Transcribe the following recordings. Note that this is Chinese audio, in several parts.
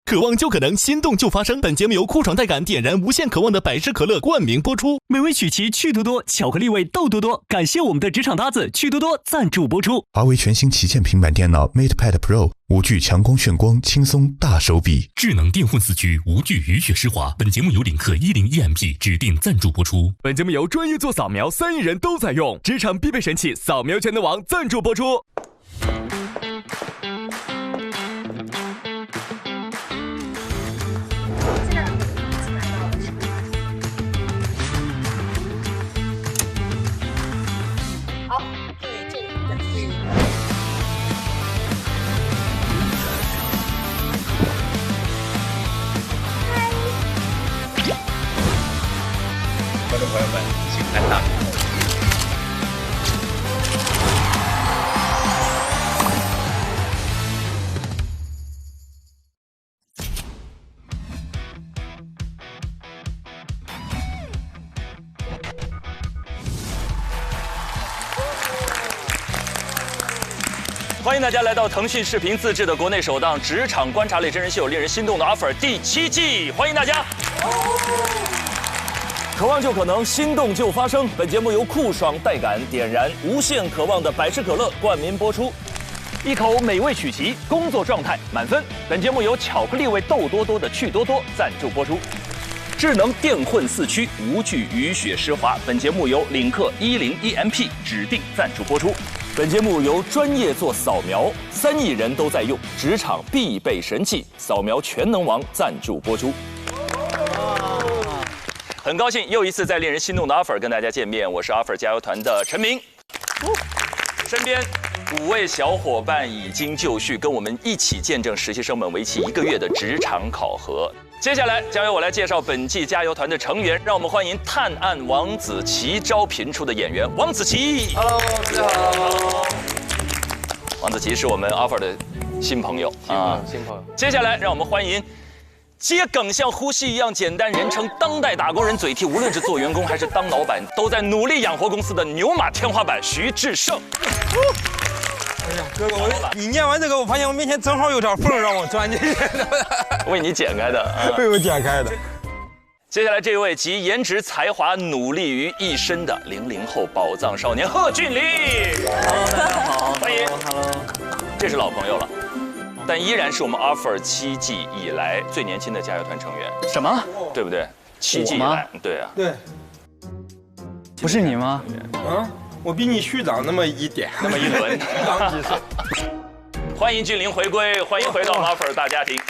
渴望就可能，心动就发生。本节目由酷爽带感点燃无限渴望的百事可乐冠名播出。美味曲奇趣多多，巧克力味豆多多。感谢我们的职场搭子趣多多赞助播出。华为全新旗舰平板电脑 MatePad Pro，5G 强光炫光，轻松大手笔。智能电混4驱，无惧雨雪湿滑。本节目由领克10EMP 指定赞助播出。本节目由专业做扫描3亿人都在用，职场必备神器扫描全能王赞助播出。观众朋友们，请看大屏幕。欢迎大家来到腾讯视频自制的国内首档职场观察类真人秀《令人心动的 offer》第7季，欢迎大家！渴望就可能，心动就发生。本节目由酷爽带感点燃无限渴望的百事可乐冠名播出。一口美味曲奇，工作状态满分。本节目由巧克力味豆多多的趣多多赞助播出。智能电混4驱，无惧雨雪湿滑。本节目由领克10EMP 指定赞助播出。本节目由专业做扫描3亿人都在用，职场必备神器扫描全能王赞助播出。很高兴又一次在令人心动的 offer 跟大家见面，我是 offer 加油团的陈明，身边5位小伙伴已经就绪，跟我们一起见证实习生们为期1个月的职场考核。接下来将由我来介绍本季加油团的成员，让我们欢迎探案王子奇招频出的演员王子奇。Hello， 大家好。王子奇是我们 offer 的新朋友啊，新朋友。接下来让我们欢迎接梗像呼吸一样简单，人称当代打工人嘴替，无论是做员工还是当老板，都在努力养活公司的牛马天花板徐志胜。哎呀，哥哥，你念完这个，我发现我面前正好有条缝让我钻进去，为你剪开的啊，被我剪开的。接下来这位集颜值才华努力于一身的00后宝藏少年贺峻霖。Hello， 大家好，欢迎。Hello， 这是老朋友了，但依然是我们 offer 7季以来最年轻的加油团成员。什么？对不对？7季以来，对啊。对。不是你吗？啊，我比你虚长那么一点，那么一轮。长几岁？欢迎峻霖回归，欢迎回到 offer 大家庭。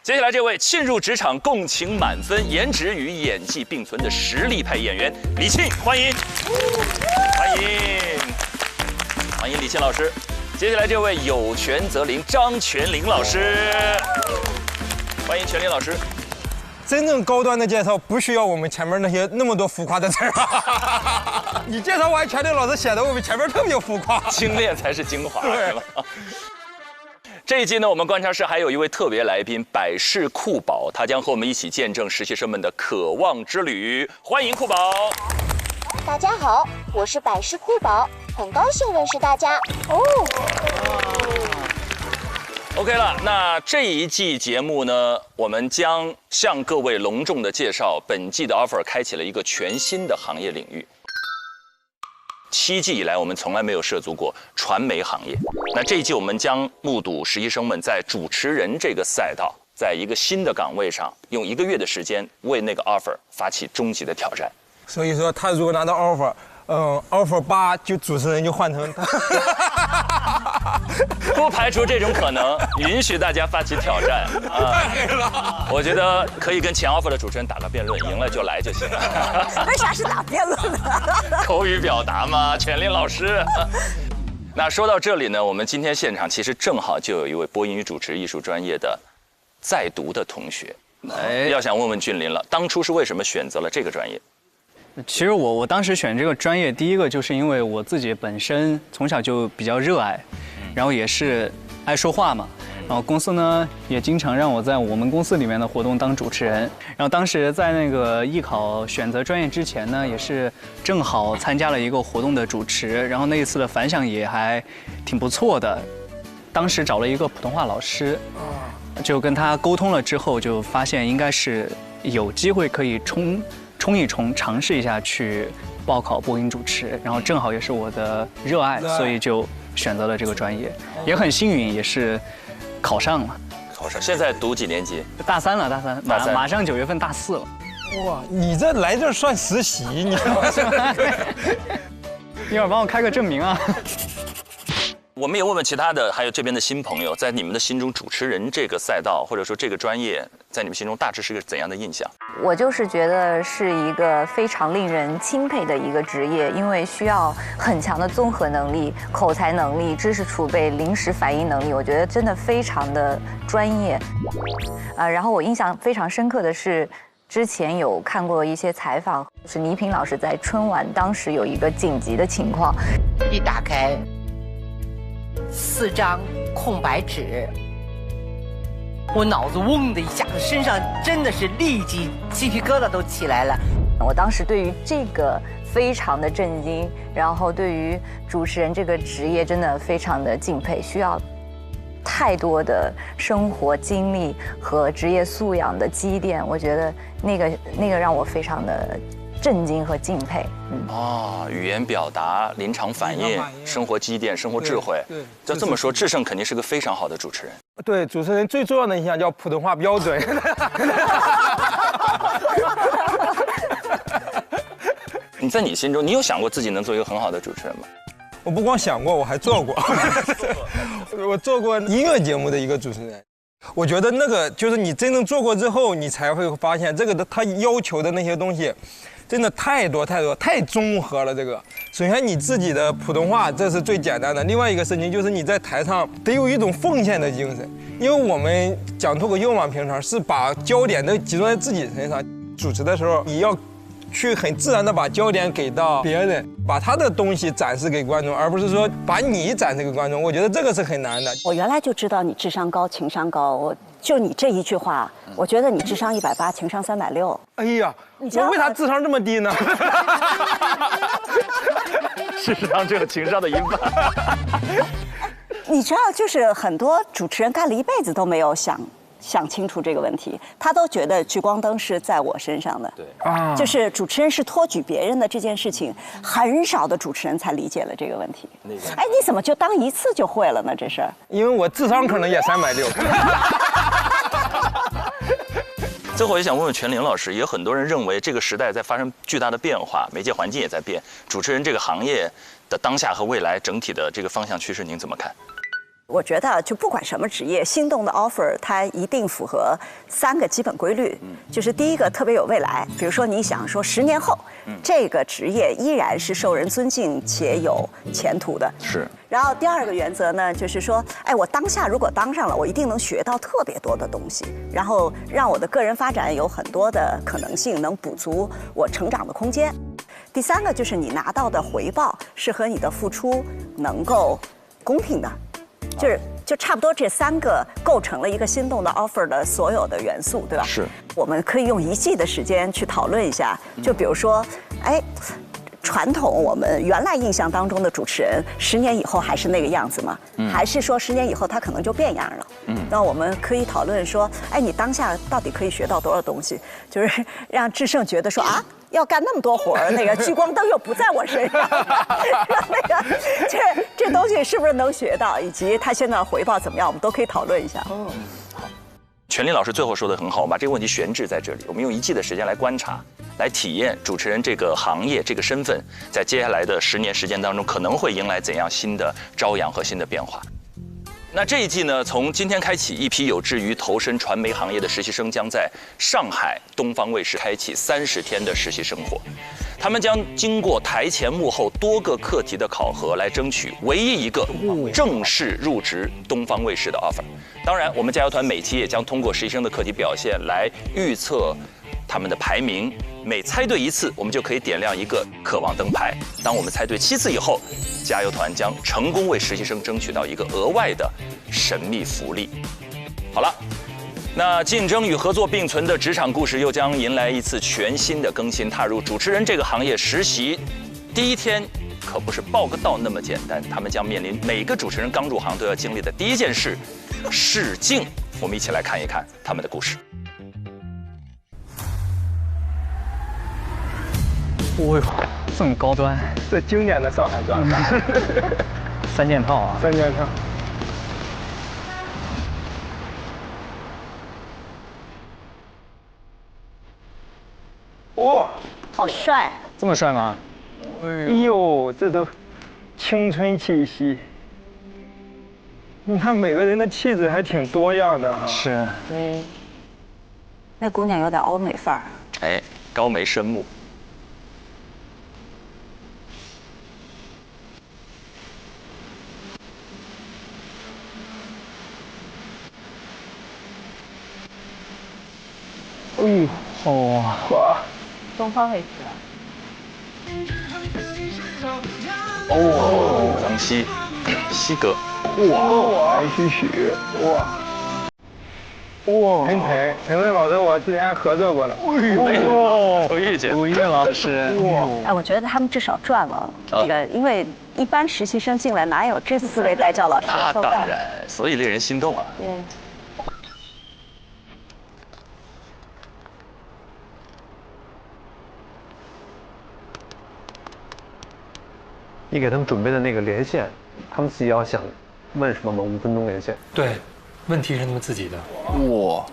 接下来这位沁入职场共情满分，颜值与演技并存的实力派演员李沁，欢迎，欢迎李沁老师。接下来这位有权则灵张泉灵老师，欢迎泉灵老师。真正高端的介绍不需要我们前面那么多浮夸的词儿。你介绍完泉灵老师显得我们前面特别浮夸，精炼才是精华，是吧？这一季呢，我们观察室还有一位特别来宾百事酷宝，他将和我们一起见证实习生们的渴望之旅。欢迎酷宝！大家好，我是百事酷宝，很高兴认识大家。OK 了，那这一季节目呢，我们将向各位隆重的介绍本季的 offer 开启了一个全新的行业领域。7季以来，我们从来没有涉足过传媒行业。那这一季，我们将目睹实习生们在主持人这个赛道，在一个新的岗位上，用1个月的时间为那个 offer 发起终极的挑战。所以说，他如果拿到 offer，offer 8就主持人就换成他。不排除这种可能，允许大家发起挑战啊！我觉得可以跟前 offer 的主持人打个辩论，赢了就来就行了。为啥是打辩论呢？口语表达嘛，泉灵老师。那说到这里呢，我们今天现场其实正好就有一位播音与主持艺术专业的在读的同学，要想问问峻霖了，当初是为什么选择了这个专业？其实我当时选这个专业，第一个就是因为我自己本身从小就比较热爱，然后也是爱说话嘛。然后公司呢也经常让我在我们公司里面的活动当主持人。然后当时在那个艺考选择专业之前呢，也是正好参加了一个活动的主持，然后那一次的反响也还挺不错的。当时找了一个普通话老师，就跟他沟通了之后，就发现应该是有机会可以冲一冲，尝试一下去报考播音主持，然后正好也是我的热爱，所以就选择了这个专业，也很幸运，也是考上了。考上，现在读几年级？大三了，大三，马上9月份大4了。哇，你这来这算实习，你知道吗？一会儿帮我开个证明啊。我们也问问其他的，还有这边的新朋友，在你们的心中，主持人这个赛道或者说这个专业，在你们心中大致是个怎样的印象？我就是觉得是一个非常令人钦佩的一个职业，因为需要很强的综合能力、口才能力、知识储备、临时反应能力，我觉得真的非常的专业。然后我印象非常深刻的是，之前有看过一些采访，是倪萍老师在春晚当时有一个紧急的情况，一打开4张空白纸，我脑子嗡的一下子，身上真的是立即鸡皮疙瘩都起来了。我当时对于这个非常的震惊，然后对于主持人这个职业真的非常的敬佩，需要太多的生活经历和职业素养的积淀，我觉得那个让我非常的震惊和敬佩。语言表达、临场反应、生活积淀、生活智慧。对，就这么说，智胜肯定是个非常好的主持人。对，主持人最重要的一项叫普通话标准。你在你心中，你有想过自己能做一个很好的主持人吗？我不光想过，我还做过。我做过音乐节目的一个主持人。我觉得那个就是你真正做过之后，你才会发现这个他要求的那些东西，真的太多太综合了。这个首先你自己的普通话，这是最简单的。另外一个事情就是你在台上得有一种奉献的精神，因为我们讲脱口秀嘛，平常是把焦点都集中在自己身上。主持的时候，你要去很自然的把焦点给到别人，把他的东西展示给观众，而不是说把你展示给观众。我觉得这个是很难的。我原来就知道你智商高、情商高，就你这一句话，我觉得你智商180，情商360。哎呀，我为啥智商这么低呢？事实上，这个情商的一半。你知道，就是很多主持人干了一辈子都没有想清楚这个问题，他都觉得聚光灯是在我身上的。对啊，就是主持人是托举别人的这件事情，很少的主持人才理解了这个问题。哎，你怎么就当一次就会了呢？这事儿？因为我智商可能也360。最后也想问问全林老师，也有很多人认为这个时代在发生巨大的变化，媒介环境也在变，主持人这个行业的当下和未来整体的这个方向趋势，您怎么看？我觉得就不管什么职业，心动的 offer 它一定符合3个基本规律，就是第一个特别有未来，比如说你想说10年后，这个职业依然是受人尊敬且有前途的。是。然后第2个原则呢，就是说，哎，我当下如果当上了，我一定能学到特别多的东西，然后让我的个人发展有很多的可能性，能补足我成长的空间。第3个就是你拿到的回报是和你的付出能够公平的。就差不多这3个构成了一个心动的 offer 的所有的元素，对吧？是。我们可以用1季的时间去讨论一下，就比如说，哎，传统我们原来印象当中的主持人，10年以后还是那个样子吗？还是说10年以后他可能就变样了？那我们可以讨论说，哎，你当下到底可以学到多少东西？就是让智胜觉得说啊。要干那么多活儿，那个聚光灯又不在我身上，那个这东西是不是能学到，以及他现在回报怎么样，我们都可以讨论一下。好，全林老师最后说的很好，我们把这个问题悬置在这里，我们用1季的时间来观察，来体验主持人这个行业这个身份，在接下来的10年时间当中，可能会迎来怎样新的朝阳和新的变化。那这一季呢，从今天开启，一批有志于投身传媒行业的实习生将在上海东方卫视开启30天的实习生活。他们将经过台前幕后多个课题的考核，来争取唯一一个正式入职东方卫视的 offer。当然，我们加油团每期也将通过实习生的课题表现来预测他们的排名。每猜对1次，我们就可以点亮一个渴望灯牌。当我们猜对7次以后，加油团将成功为实习生争取到一个额外的神秘福利。好了，那竞争与合作并存的职场故事又将迎来一次全新的更新。踏入主持人这个行业实习第1天，可不是报个到那么简单。他们将面临每个主持人刚入行都要经历的第一件事，试镜。我们一起来看一看他们的故事。哦呦，这么高端，这经典的上海装3件套啊，3件套。哇，好帅！这么帅吗？哎呦，这都青春气息。你看每个人的气质还挺多样的啊。是。对。那姑娘有点欧美范儿。哎，高眉深目。嗯，哇，东方卫视。哦，张希，希哥。哇，白许，哇，陈晨老师，我之前还合作过了。周玉姐，吴越老师。哎，我觉得他们至少赚了这个，因为一般实习生进来哪有这4位带教老师？那当然，所以令人心动啊。嗯。你给他们准备的那个连线，他们自己要想问什么吗？5分钟连线。对，问题是他们自己的。哇，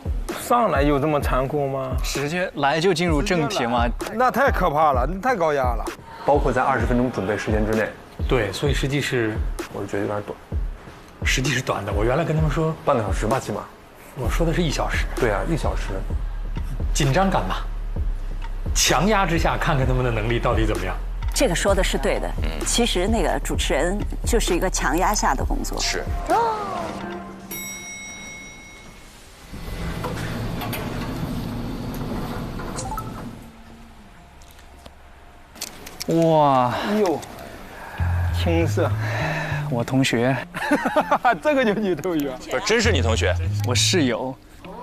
上来有这么残酷吗？直接来就进入正题吗？那太可怕了，那太高压了。包括在20分钟准备时间之内。对，所以实际是，我是觉得有点短。实际是短的，我原来跟他们说半个小时吧，起码。我说的是1小时。对啊，1小时。紧张感吧，强压之下看看他们的能力到底怎么样。这个说的是对的。其实那个主持人就是一个强压下的工作。是。哇，哟，青涩。我同学。这个就是你同学？不是，真是你同学？我室友。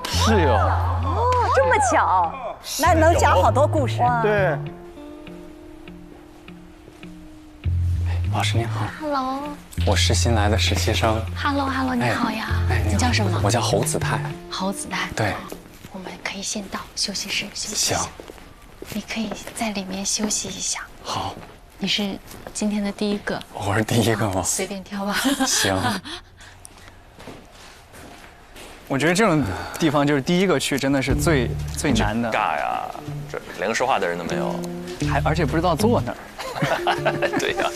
室友。哦，这么巧，那能讲好多故事。对。老师您好 ，Hello， 我是新来的实习生。Hello， 你好呀，你叫什么？我叫侯子泰。侯子泰，对，我们可以先到休息室休息一下。行，你可以在里面休息一下。好。你是今天的第一个。我是第一个吗？随便挑吧。行。我觉得这种地方就是第一个去，真的是最难的。尬呀，这连个说话的人都没有，而且不知道坐哪儿。对呀。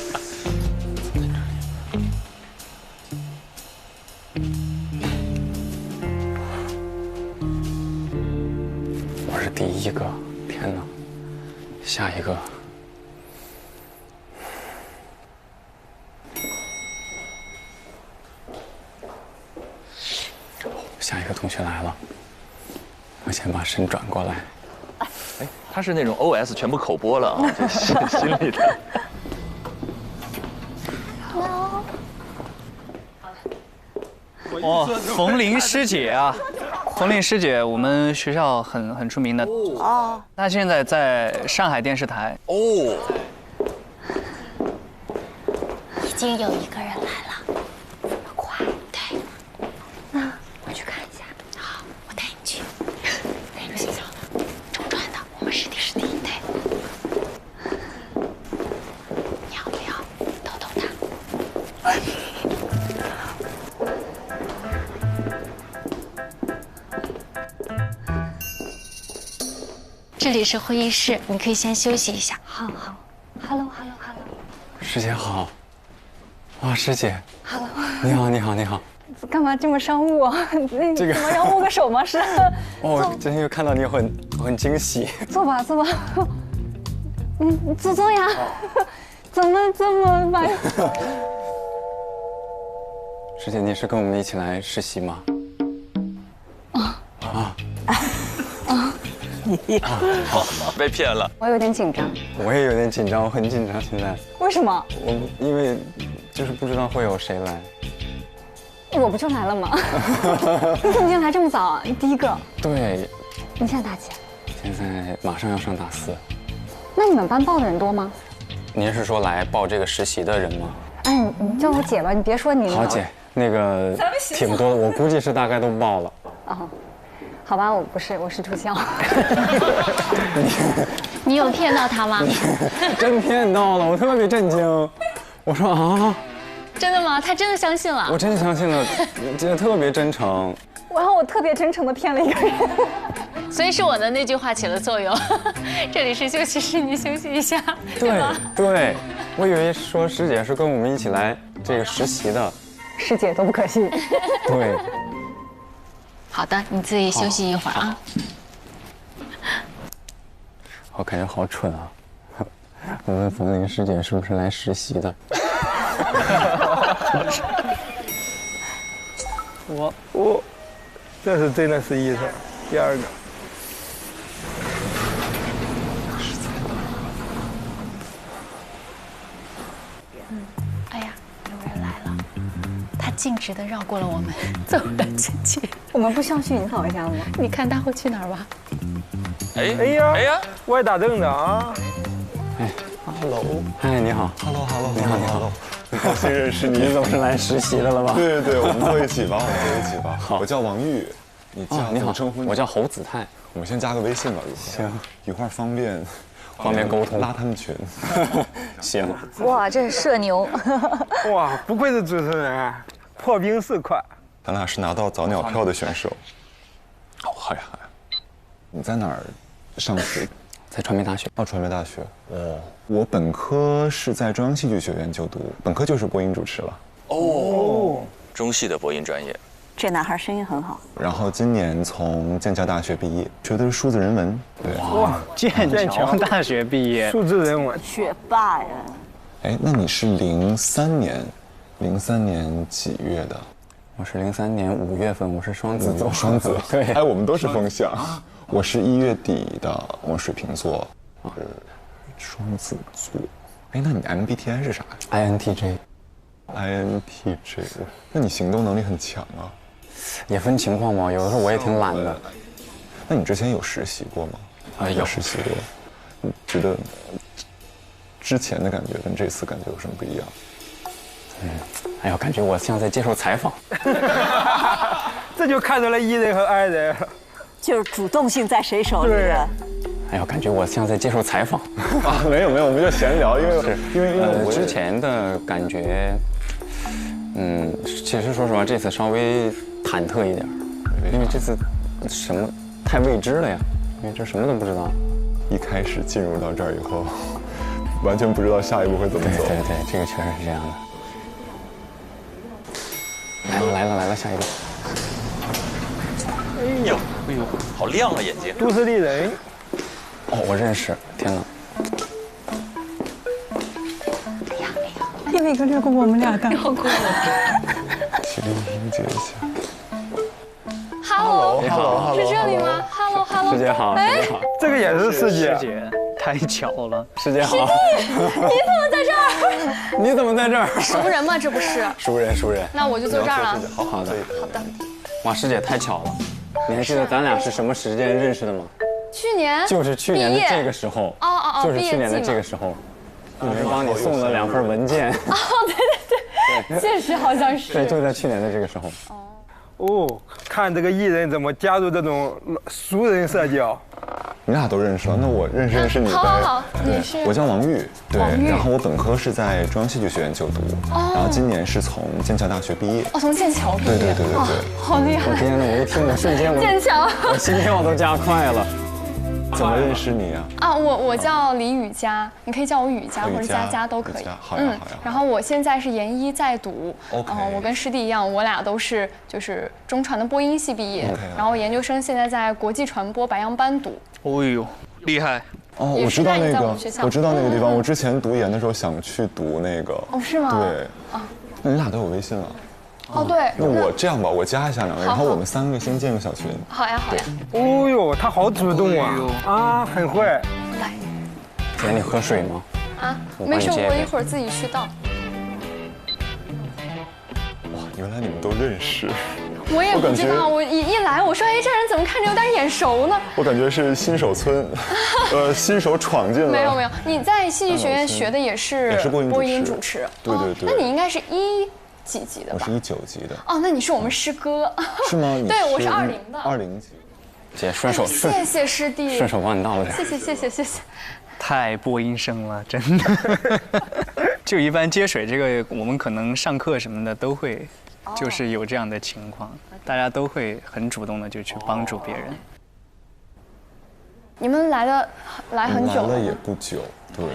我是第一个，天哪！下一个。下一个同学来了，我先把身转过来。哎，他是那种 OS 全部口播了啊，这心里的。哦，冯玲师姐啊，冯玲师姐，我们学校很出名的哦。她现在在上海电视台哦。已经有一个人来了，这么快？对。那我去看一下。好，我带你去。哪个学校的？中专的，我们师弟。对。你要不要逗逗他？这里是会议室，你可以先休息一下。好。Hello。师姐好。哇，师姐。Hello。你好。干嘛这么商务啊？这个怎么要握个手吗？是。哦，今天又看到你，很惊喜。坐吧。坐呀。怎么这么晚？师姐，你是跟我们一起来实习吗？好，被骗了。我有点紧张。我也有点紧张，我很紧张现在。为什么？因为就是不知道会有谁来。我不就来了吗？你怎么今天来这么早？你第一个。对。你现在大几？现在马上要上大4。那你们班报的人多吗？您是说来报这个实习的人吗？哎，你叫我姐吧，你别说你。好姐，那个挺多的，我估计是大概都报了。哦，好吧，我不是，我是助教。你有骗到他吗？真骗到了，我特别震惊。我说啊，真的吗？他真的相信了？我真的相信了，真的特别真诚。然后我特别真诚的骗了一个人。所以是我的那句话起了作用。这里是休息室，你休息一下。对对，我以为说师姐是跟我们一起来这个实习的。师姐都不可信。对。好的，你自己休息一会儿啊。我感觉好蠢啊！我问冯玲师姐是不是来实习的？我，这是真的是医生。第二个。哎呀，有人来了。他径直的绕过了我们，走了进去。我们不需要去引导一下吗？你看他会去哪儿吧？哎呀，歪打正的啊！哎 ，Hello， 嗨，你好 ，Hello， 你好，你好，高兴认识你。你总是来实习的了吧？对对对，我们坐一起吧，好，我叫王玉，你叫你好，称呼我叫侯子泰。我们先加个微信吧，行，一会儿方便沟通，拉他们群。行。哇，这是社牛。哇，不愧是主持人，破冰4块。咱俩是拿到早鸟票的选手。哦，好呀好呀。你在哪儿上学？在传媒大学。哦，传媒大学。哦，我本科是在中央戏剧学院就读，本科就是播音主持了。哦，中戏的播音专业。这男孩声音很好。然后今年从剑桥大学毕业，学的是数字人文。对。哇，剑桥大学毕业，数字人文，学霸呀。哎，那你是03年几月的？我是03年5月份，我是双子座。双子，对，哎，我们都是风象。我是1月底的，我水瓶座，双子座。哎，那你 MBTI 是啥？INTJ。INTJ， 那你行动能力很强啊。也分情况嘛，有的时候我也挺懒的。那你之前有实习过吗？有实习过。你觉得之前的感觉跟这次感觉有什么不一样？哎呀，感觉我像在接受采访。这就看出来 E 人和 I 人，就是主动性在谁手里的。哎呀，感觉我像在接受采访。啊，没有，我们就闲聊，因为之前的感觉，其实说实话，这次稍微忐忑一点，因为这次什么太未知了呀，因为这什么都不知道。一开始进入到这儿以后，完全不知道下一步会怎么走。对，这个确实是这样的。来了，下一个。哎呦，好亮啊眼睛！都市丽人。哦，我认识，天哪！因为跟这个我们俩干过。请理解一下。Hello， 你好，是这里吗 ？Hello， 师姐好，师姐好，这个也是师姐，太巧了，师姐好。你怎么在这儿？你怎么在这儿？熟人吗？这不是。熟人。那我就坐这儿了。好的。哇，师姐太巧了，你还记得咱俩是什么时间认识的吗？去年。就是去年的这个时候。哦，就是去年的这个时候，有人帮你送了2份文件。哦，对，确实好像是。对，就在去年的这个时候。哦，看这个艺人怎么加入这种熟人社交。你俩都认识了，那我认识你呗。好，你是？我叫王玉，对，然后我本科是在中央戏剧学院就读，然后今年是从剑桥大学毕业。哦，从剑桥毕业。对，好厉害！我天哪，我一听我瞬间剑桥，我心跳都加快了。怎么认识你啊？啊，我叫李雨佳，你可以叫我雨佳或者佳都可以。好呀。然后我现在是研1在读，我跟师弟一样，我俩都是就是中传的播音系毕业，然后研究生现在在国际传播白杨班读。哦呦，厉害！哦，我知道那个地方，我之前读研的时候想去读那个。哦，是吗？对。啊，那你俩都有微信了？哦，对。那我这样吧，我加一下2个，然后我们3个先建个小群。好呀。哦呦，他好主动啊，很会。来。姐，你喝水吗？啊，没事，我一会儿自己去倒。哇，原来你们都认识。我也不知道，我一来我说，哎，这人怎么看着有点眼熟呢？我感觉是新手村，新手闯进了。没有，你在戏剧学院学的也是播音主持。对。那你应该是几级的吧？我是19级的。哦，那你是我们师哥。是吗？对，我是20的。20级。姐，顺手，谢谢师弟，顺手帮你倒了点。谢谢。太播音生了，真的。就一般接水这个，我们可能上课什么的都会，就是有这样的情况，大家都会很主动的就去帮助别人。你们来很久了？来了也不久，对。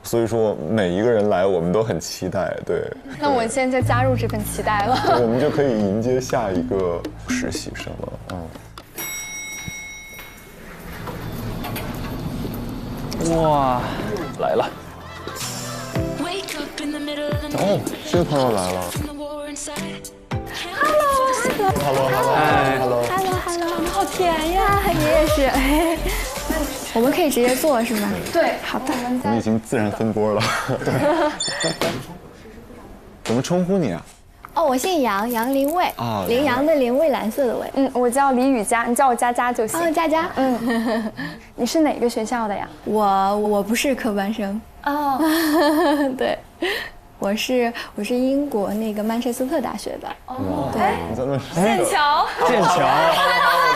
所以说每一个人来，我们都很期待，对。那我现在就加入这份期待了。我们就可以迎接下一个实习生了，哇，来了！哦，这个朋友来了。Hello， 你好甜呀，你也是。我们可以直接坐是吗？对，好的。我们已经自然分拨了。怎么称呼你啊？哦，我姓杨，杨林蔚。啊，羚羊的羚，蔚蓝色的蔚。我叫李雨佳，你叫我佳佳就行。哦，佳佳。你是哪个学校的呀？我不是科班生。哦。对。我是英国那个曼彻斯特大学的。哦，对，你在那剑桥。我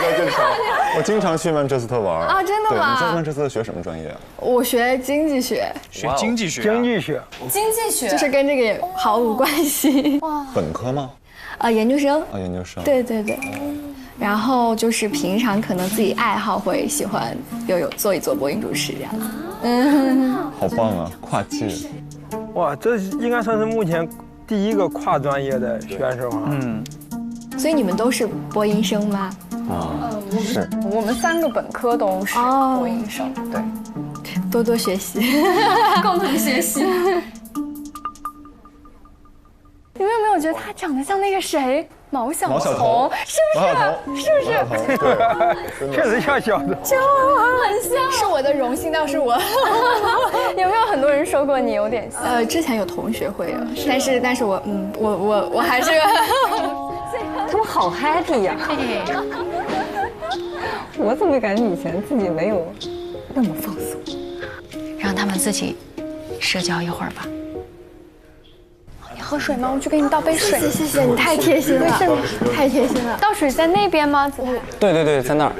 在剑桥，我经常去曼彻斯特玩。啊，真的吗？你在曼彻斯特学什么专业啊？我学经济学。学经济学？经济学就是跟这个也毫无关系。哇。本科吗？研究生。研究生。对。然后就是平常可能自己爱好会喜欢有做一做播音主持这样。好棒啊，跨界。哇，这应该算是目前第一个跨专业的选手啊。所以你们都是播音生吗？是。我们3个本科都是播音生，对。多多学习，共同学习。你们有没有觉得他长得像那个谁？毛晓彤，是不是？对，确实像小的，真的很像。是我的荣幸，倒是我。有没有很多人说过你有点像？之前有同学会啊，但是我还是。他们好 happy 呀！我怎么感觉以前自己没有那么放松？让他们自己社交一会儿吧。你喝水吗？我去给你倒杯水。谢谢，你太贴心了，太贴心了。倒水在那边吗？对，在那儿。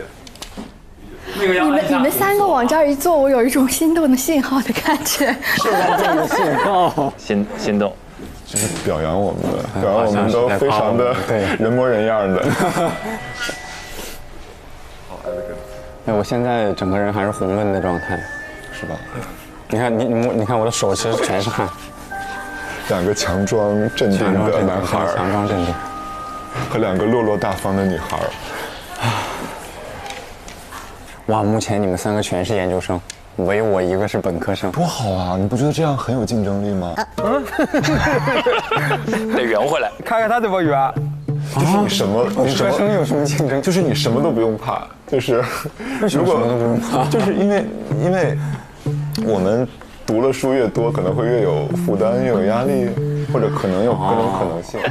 你们3个往这儿一坐，我有一种心动的信号的感觉。是这样的信号，心动。就是表扬我们的，表扬我们都非常的人模人样的。对，我现在整个人还是红润的状态，是吧？你看我的手其实全是汗。2个强装镇定的男孩，强装镇定，和2个落落大方的女孩。哇，目前你们3个全是研究生。唯我一个是本科生，多好啊！你不觉得这样很有竞争力吗？得圆回来，看看他怎么圆。就是你什么本科生有什么竞争？就是你什么都不用怕，就是如果什么都不用怕，就是因为我们读了书越多，可能会越有负担，越有压力，或者可能有各种可能性。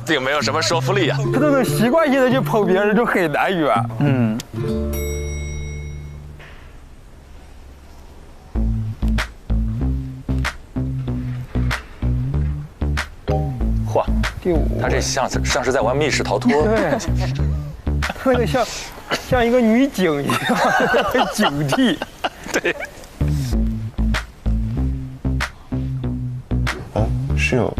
并没有什么说服力啊。他这种习惯性的去捧别人，就很难圆。嚯，他这像是在玩密室逃脱。对，他那个像一个女警一样，很警惕。对。哦，是有。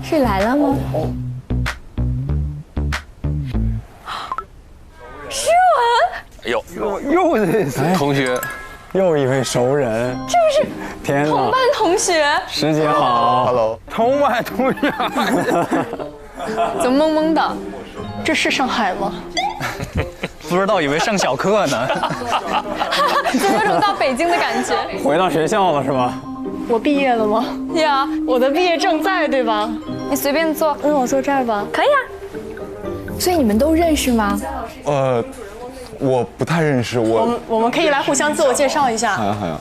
是来了吗？诗又文。认识同学，又一位熟人。这不是天哪，同班同学。师姐好 ，Hello， 同班同学。怎么懵懵的？这是上海吗？不知道，以为上小课呢。就有种到北京的感觉。回到学校了是吗？我毕业了吗？呀，我的毕业证在，对吧？你随便坐，我坐这儿吧。可以啊。所以你们都认识吗？我不太认识。我们可以来互相自我介绍一下。好呀。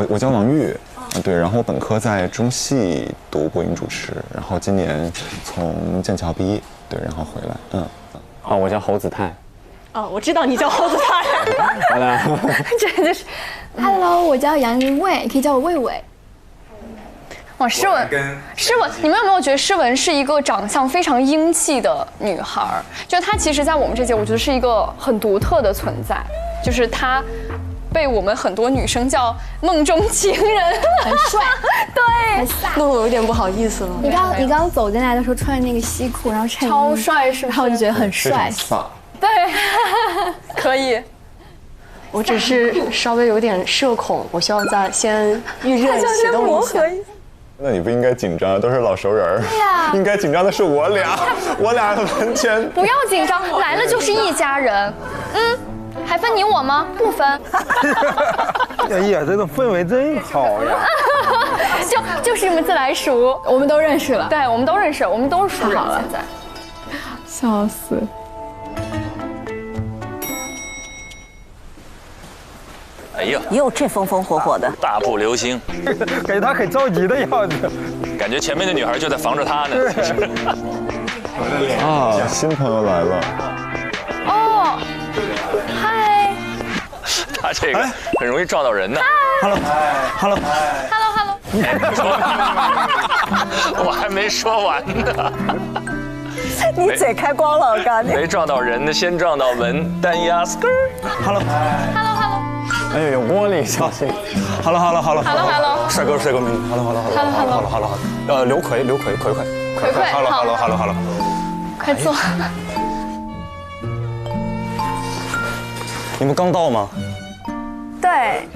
我叫王玉。对，然后我本科在中戏读播音主持，然后今年从剑桥毕业，对，然后回来，我叫侯子泰。哦，我知道你叫侯子泰。好的。这就是 ，Hello， 我叫杨林蔚，可以叫我魏魏。哇，诗文，你们有没有觉得诗文是一个长相非常英气的女孩？就她其实，在我们这届，我觉得是一个很独特的存在，就是她。被我们很多女生叫梦中情人，很帅，对，弄得我有点不好意思了。你刚走进来的时候穿那个西裤，然后衬衣，超帅，是不是？然后我就觉得很帅。对，可以。我只是稍微有点社恐，我需要先预热启动一下。那你不应该紧张，都是老熟人儿。对呀，应该紧张的是我俩完全不要紧张，来了就是一家人。还分你我吗？不分。哎呀，这种氛围真好呀！就是这么自来熟，我们都认识了。对，我们都认识，我们都是熟人。现在，笑死。哎呀，又这风风火火的，大步流星，给他很着急的样子，感觉前面的女孩就在防着他呢。啊，新朋友来了。哦，嗨。他这个很容易撞到人的。Hello。我还没说完呢。你嘴开光了，我告诉你。没撞到人的，先撞到门。单压 Hello。哎，有玻璃，小心。Hello。帅哥美女。Hello。刘奎。Hello。快坐。你们刚到吗？对。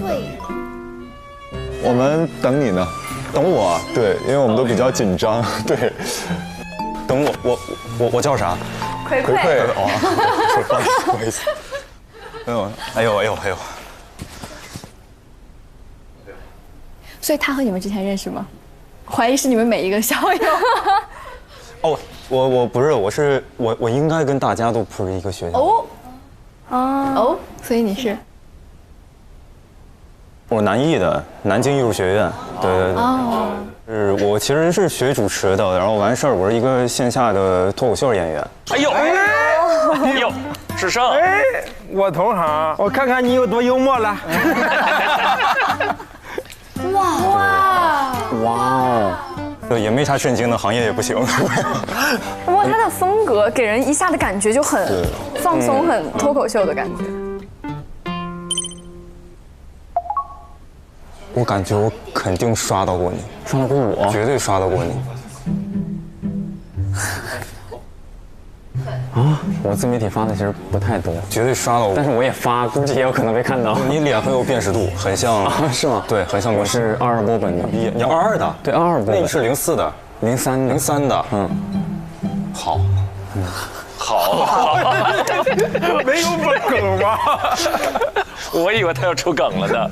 我们等你呢，等我。对，因为我们都比较紧张。对，等我叫啥？葵。哦，不好意思。哎呦。所以他和你们之前认识吗？怀疑是你们每一个校友。哦，我不是，我应该跟大家都不是一个学校。哦，所以你是？我南艺的南京艺术学院，对。哦。我其实是学主持的，然后完事儿，我是一个线下的脱口秀演员。哎呦，智胜！哎，我同行，我看看你有多幽默了。哇哦！也没啥震惊的，行业也不行。哇，他的风格给人一下的感觉就很放松，很脱口秀的感觉。我感觉我肯定刷到过你，刷到过我，绝对刷到过你。啊，我自媒体发的其实不太多，绝对刷到我，但是我也发，估计也有可能被看到。你脸很有辨识度，很像啊，是吗？对，很像我是22波本的，你22的，对，22波本，那你是04的，03的，好，好，没有梗吗？我以为他要出梗了呢。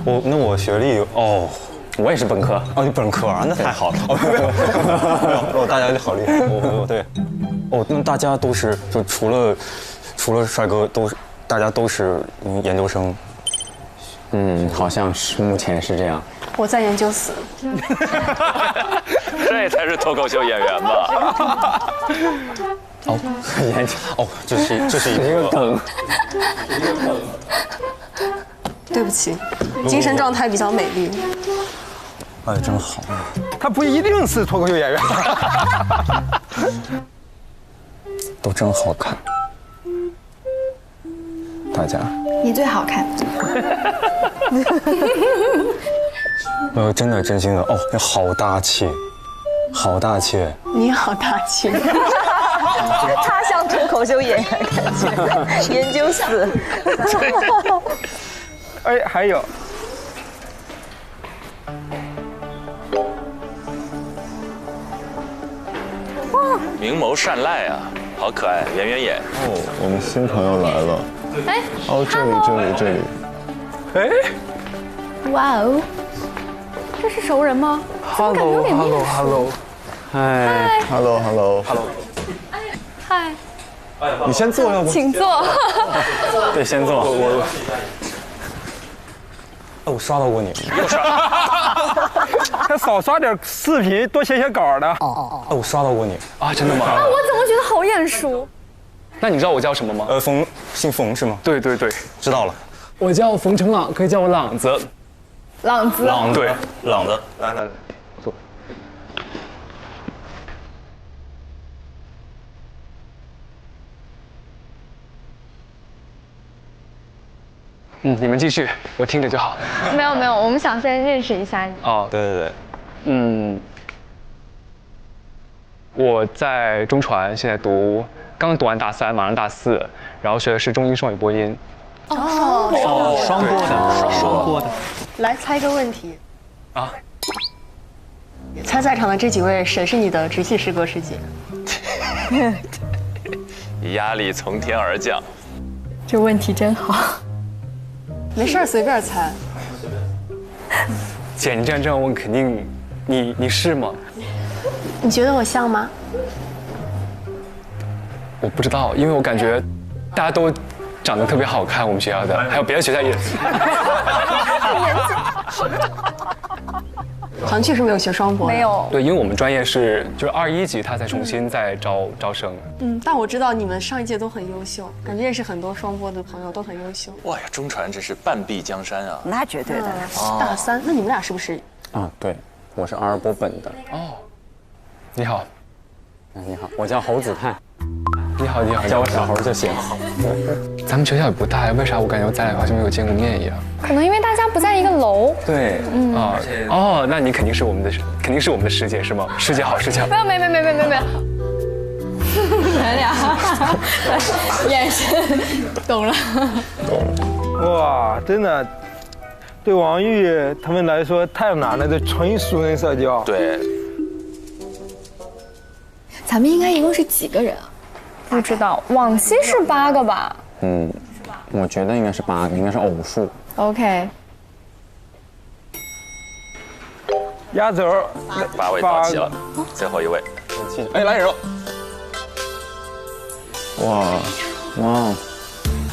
我学历我也是本科。哦，你本科啊，那太好了。没有，大家好厉害。对。那大家都是就除了帅哥大家都是研究生。好像是目前是这样。我在研究死。这才是脱口秀演员吧？这是一个梗。对不起，精神状态比较美丽。哎，真好。他不一定是脱口秀演员。都真好看，大家。你最好看。真心的你好大气，好大气。你好大气。他像脱口秀演员感觉，研究死。哎，还有。明眸善睐啊，好可爱，圆眼。我们新朋友来了。哎，这里。哎，哇哦，这是熟人吗？Hello。嗨 ，Hello。嗨。你先坐要不？请坐。对，先坐。我刷到过你，又刷。他少刷点视频，多写写稿的。我刷到过你啊，真的吗？啊，我怎么觉得好眼熟？那你知道我叫什么吗？姓冯是吗？对，知道了。我叫冯成朗，可以叫我朗子。朗子。对，朗子，来，坐。你们继续，我听着就好。没有，我们想先认识一下你。哦，对，我在中传，现在刚读完大3，马上大4，然后学的是中英双语播音。双播的。来猜个问题啊？猜在场的这几位谁是你的直系师哥师姐？压力从天而降。这问题真好。没事儿，随便猜。姐，你这样问，肯定你是吗？你觉得我像吗？我不知道，因为我感觉大家都长得特别好看，我们学校的，还有别的学校也。好像确实没有学双播。没有。对，因为我们专业就是21级，他才重新再招生。但我知道你们上一届都很优秀，感觉认识很多双播的朋友都很优秀。哇呀，中传真是半壁江山啊！那绝对的。大3，那你们俩是不是？啊，对，我是阿尔波本的。哦，你好。你好，我叫侯子泰。你好，叫我小猴就行。咱们学校也不大呀，为啥我感觉咱俩好像没有见过面一样？可能因为大家不在一个楼。对，那你肯定是我们的师姐是吗？师姐好，师姐好。没有。你们俩眼神懂了。哇，真的，对王玉他们来说太难了，这纯熟人社交。对。咱们应该一共是几个人啊？不知道，往期是8个吧？我觉得应该是8个，应该是偶数。OK。压轴，8位到齐了，最后一位。哎，来人了！哇，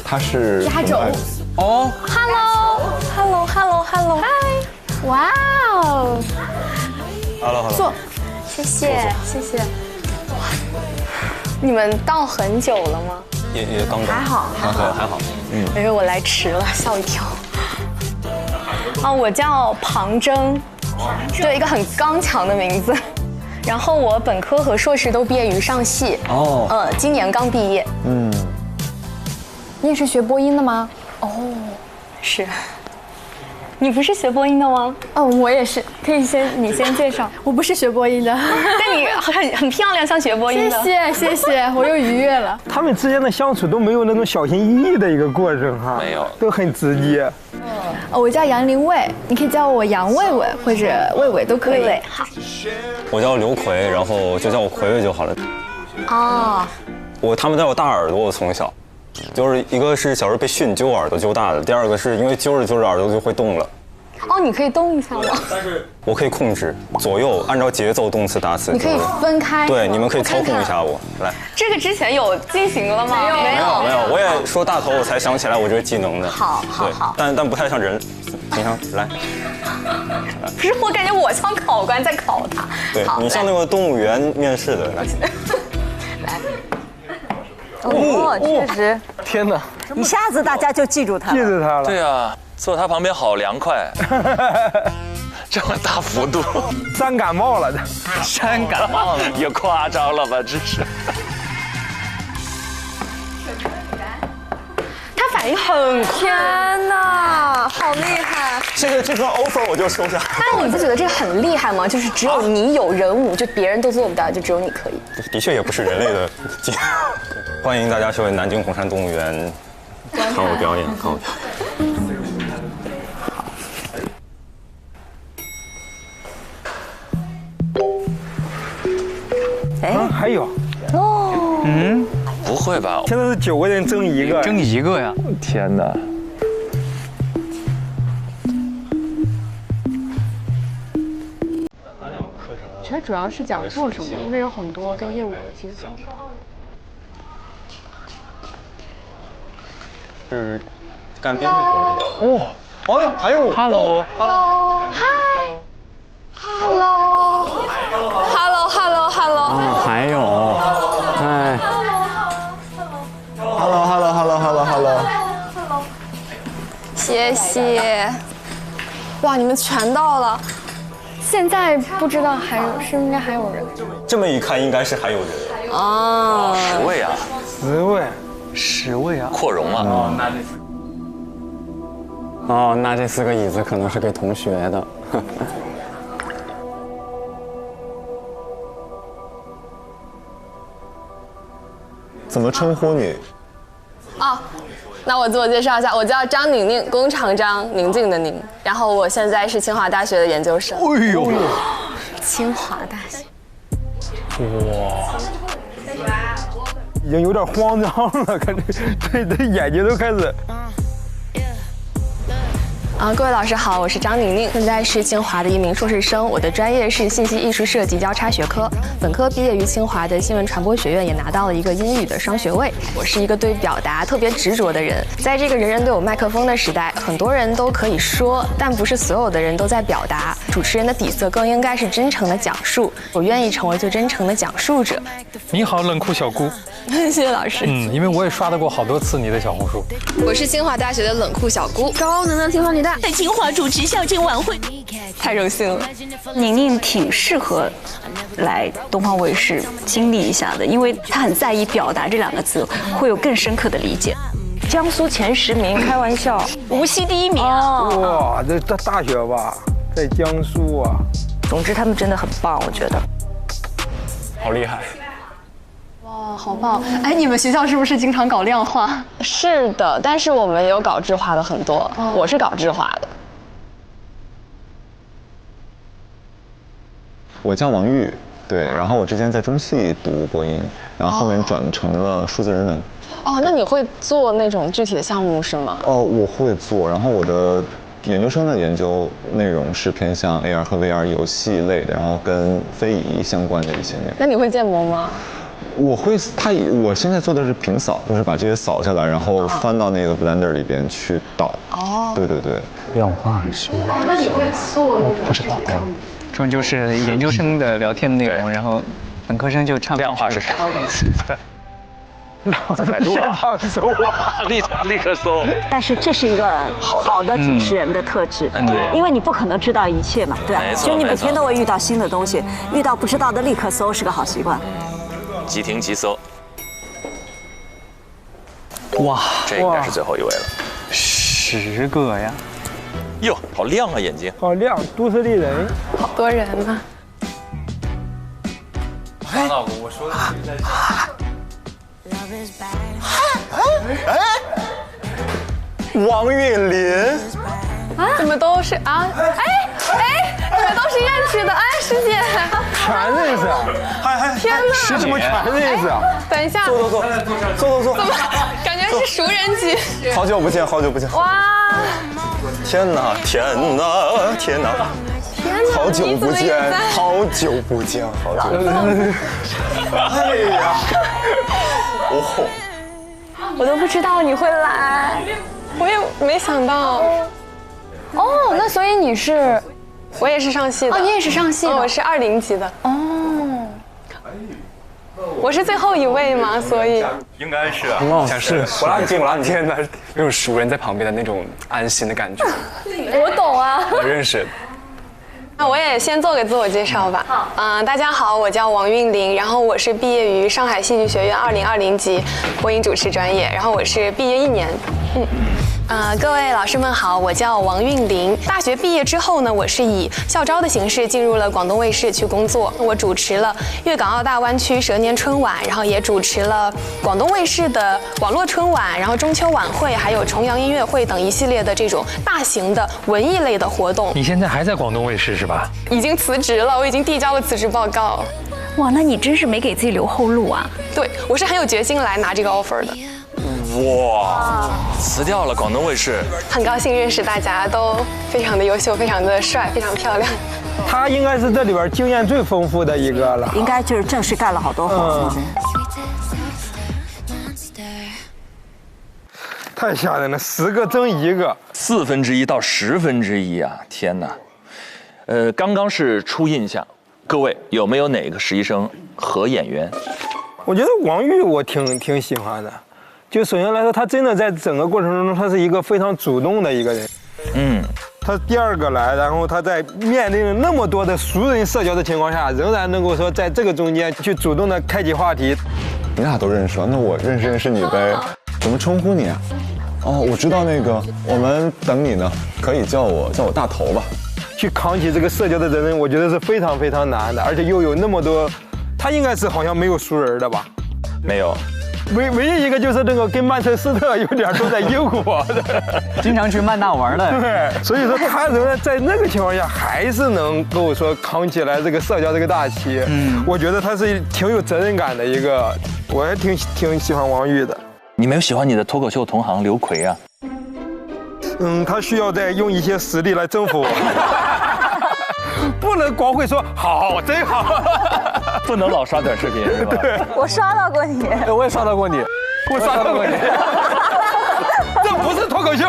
他是压轴。哦 ，Hello，嗨，哇哦 ，Hello，坐，谢谢。你们到很久了吗？也刚刚。还好。因为我来迟了，吓我一跳。我叫庞征，对，一个很刚强的名字。然后我本科和硕士都毕业于上戏。今年刚毕业。你也是学播音的吗？是。你不是学播音的吗？我也是。可以你先介绍。我不是学播音的，但你很漂亮，像学播音的。谢谢，我又愉悦了。他们之间的相处都没有那种小心翼翼的一个过程哈，没有，都很直接。我叫杨林卫，你可以叫我杨卫卫或者卫卫都可以。好。我叫刘奎，然后就叫我奎奎就好了。他们叫我大耳朵，我从小。就是一个是小时候被训揪耳朵揪大的，第二个是因为揪着耳朵就会动了。你可以动一下吗？但是我可以控制左右，按照节奏动词打词。你可以分开。对，你们可以操控一下我。来，这个之前有进行了吗？没有，我也说大头，我才想起来我这个技能的。好。但不太像人。你看，来。不是，我感觉我像考官在考他。对，你像那个动物园面试的。来。确实。天哪！一下子大家就记住他了。对啊，坐他旁边好凉快。这么大幅度，伤感冒了的。伤感冒了，也夸张了吧？这是。他反应很快。天哪，好厉害！这份 offer 我就收下。但是你不觉得这个很厉害吗？就是只有你有人物，就别人都做不到，就只有你可以。的确也不是人类的技能。欢迎大家去南京红山动物园看我表演，还有。不会吧？现在是9个人争一个呀！天哪！其实主要是讲做什么，因为有很多跟业务有接触。是干编剧工作。哦，还有 ，Hello， 啊，还有，哎 ，Hello， 谢谢。哇，你们全到了，现在不知道还有应该还有人。这么一看，应该是还有人哦，10位啊，10位啊，扩容了。哦，那这4个椅子可能是给同学的。怎么称呼你？哦，那我自我介绍一下，我叫张宁宁，弓长张，宁静的宁。然后我现在是清华大学的研究生。哎呦，清华大学。哇，已经有点慌张了，看这眼睛都开始。各位老师好，我是张宁宁，现在是清华的一名硕士生，我的专业是信息艺术设计交叉学科，本科毕业于清华的新闻传播学院，也拿到了一个英语的双学位。我是一个对表达特别执着的人，在这个人人都有麦克风的时代，很多人都可以说，但不是所有的人都在表达。主持人的底色更应该是真诚的讲述，我愿意成为最真诚的讲述者。你好，冷酷小姑。谢谢老师。因为我也刷到过好多次你的小红书。我是清华大学的冷酷小姑，高能量清华女大，在清华主持校庆晚会，太荣幸了。宁宁挺适合来东方卫视经历一下的，因为她很在意表达这2个字，会有更深刻的理解。江苏前10名，开玩笑，无锡第1名啊！哇，这大学吧，在江苏啊。总之，他们真的很棒，我觉得。好厉害。哇，好棒！哎，你们学校是不是经常搞量化？是的，但是我们也有搞质化的很多，我是搞质化的。我叫王玉，对，然后我之前在中戏读播音，然后后面转成了数字人文。哦，那你会做那种具体的项目是吗？哦，我会做，然后我的研究生的研究内容是偏向 AR 和 VR 游戏类的，然后跟非遗相关的一些内容。那你会建模吗？我会，我现在做的是平扫，就是把这些扫下来，然后翻到那个 Blender 里边去导。哦，对对对，量化是。那你会做？不知道。这种就是研究生的聊天内容，然后本科生就唱量化是啥？百度搜啊，立刻搜。但是这是一个好的主持人的特质，因为你不可能知道一切嘛，对吧？所以你每天都会遇到新的东西，遇到不知道的立刻搜是个好习惯。即听即搜。哇，这应该是最后一位了。10个呀！哟，好亮啊，眼睛。好亮，都市丽人。好多人呢。张老公，我说的是在。王韵林啊？怎么都是啊？怎么都是认识的？师姐，全认识。天哪！怎么全认识啊？等一下，坐。怎么感觉是熟人机？好久不见。哇！天哪！好久不见。哎呀！哦。我都不知道你会来，我也没想到。哦，那所以你是？我也是上戏的。哦，你也是上戏的。我是20级的。哦。我是最后一位嘛，所以。应该是啊。像是我拉你近，天哪，那种熟人在旁边的那种安心的感觉。我懂啊。我认识。那我也先做个自我介绍吧。大家好，我叫王韵玲，然后我是毕业于上海戏剧学院2020级播音主持专业，然后我是毕业1年。各位老师们好，我叫王韵玲。大学毕业之后呢，我是以校招的形式进入了广东卫视去工作。我主持了粤港澳大湾区蛇年春晚，然后也主持了广东卫视的网络春晚，然后中秋晚会，还有重阳音乐会等一系列的这种大型的文艺类的活动。你现在还在广东卫视是吧？已经辞职了，我已经递交了辞职报告。哇，那你真是没给自己留后路啊！对，我是很有决心来拿这个 offer 的。哇，辞掉了广东卫视，很高兴认识大家，都非常的优秀，非常的帅，非常漂亮。他应该是这里边经验最丰富的一个了，应该就是正式干了好多活。太吓人了，10个争1个，1/4到1/10啊！天哪，刚刚是初印象，各位有没有哪个实习生和演员？我觉得王玉我挺喜欢的，就首先来说，他真的在整个过程中，他是一个非常主动的一个人。他第2个来，然后他在面临了那么多的熟人社交的情况下，仍然能够说在这个中间去主动的开启话题。你俩都认识了，那我认识你呗。怎么称呼你啊？哦，我知道那个，我们等你呢，可以叫我大头吧。去扛起这个社交的责任，我觉得是非常非常难的，而且又有那么多，他应该是好像没有熟人的吧？没有。唯一一个就是那个跟曼彻斯特有点都在英国的，经常去曼大玩的。对，所以说他仍然在那个情况下还是能够说扛起来这个社交这个大旗。我觉得他是挺有责任感的一个，我还挺喜欢王玉的。你没有喜欢你的脱口秀同行刘奎啊？他需要再用一些实力来征服我，不能光会说好真好。不能老刷短视频是吧？对，我刷到过你，我也刷到过你，我刷到过你，这不是脱口秀。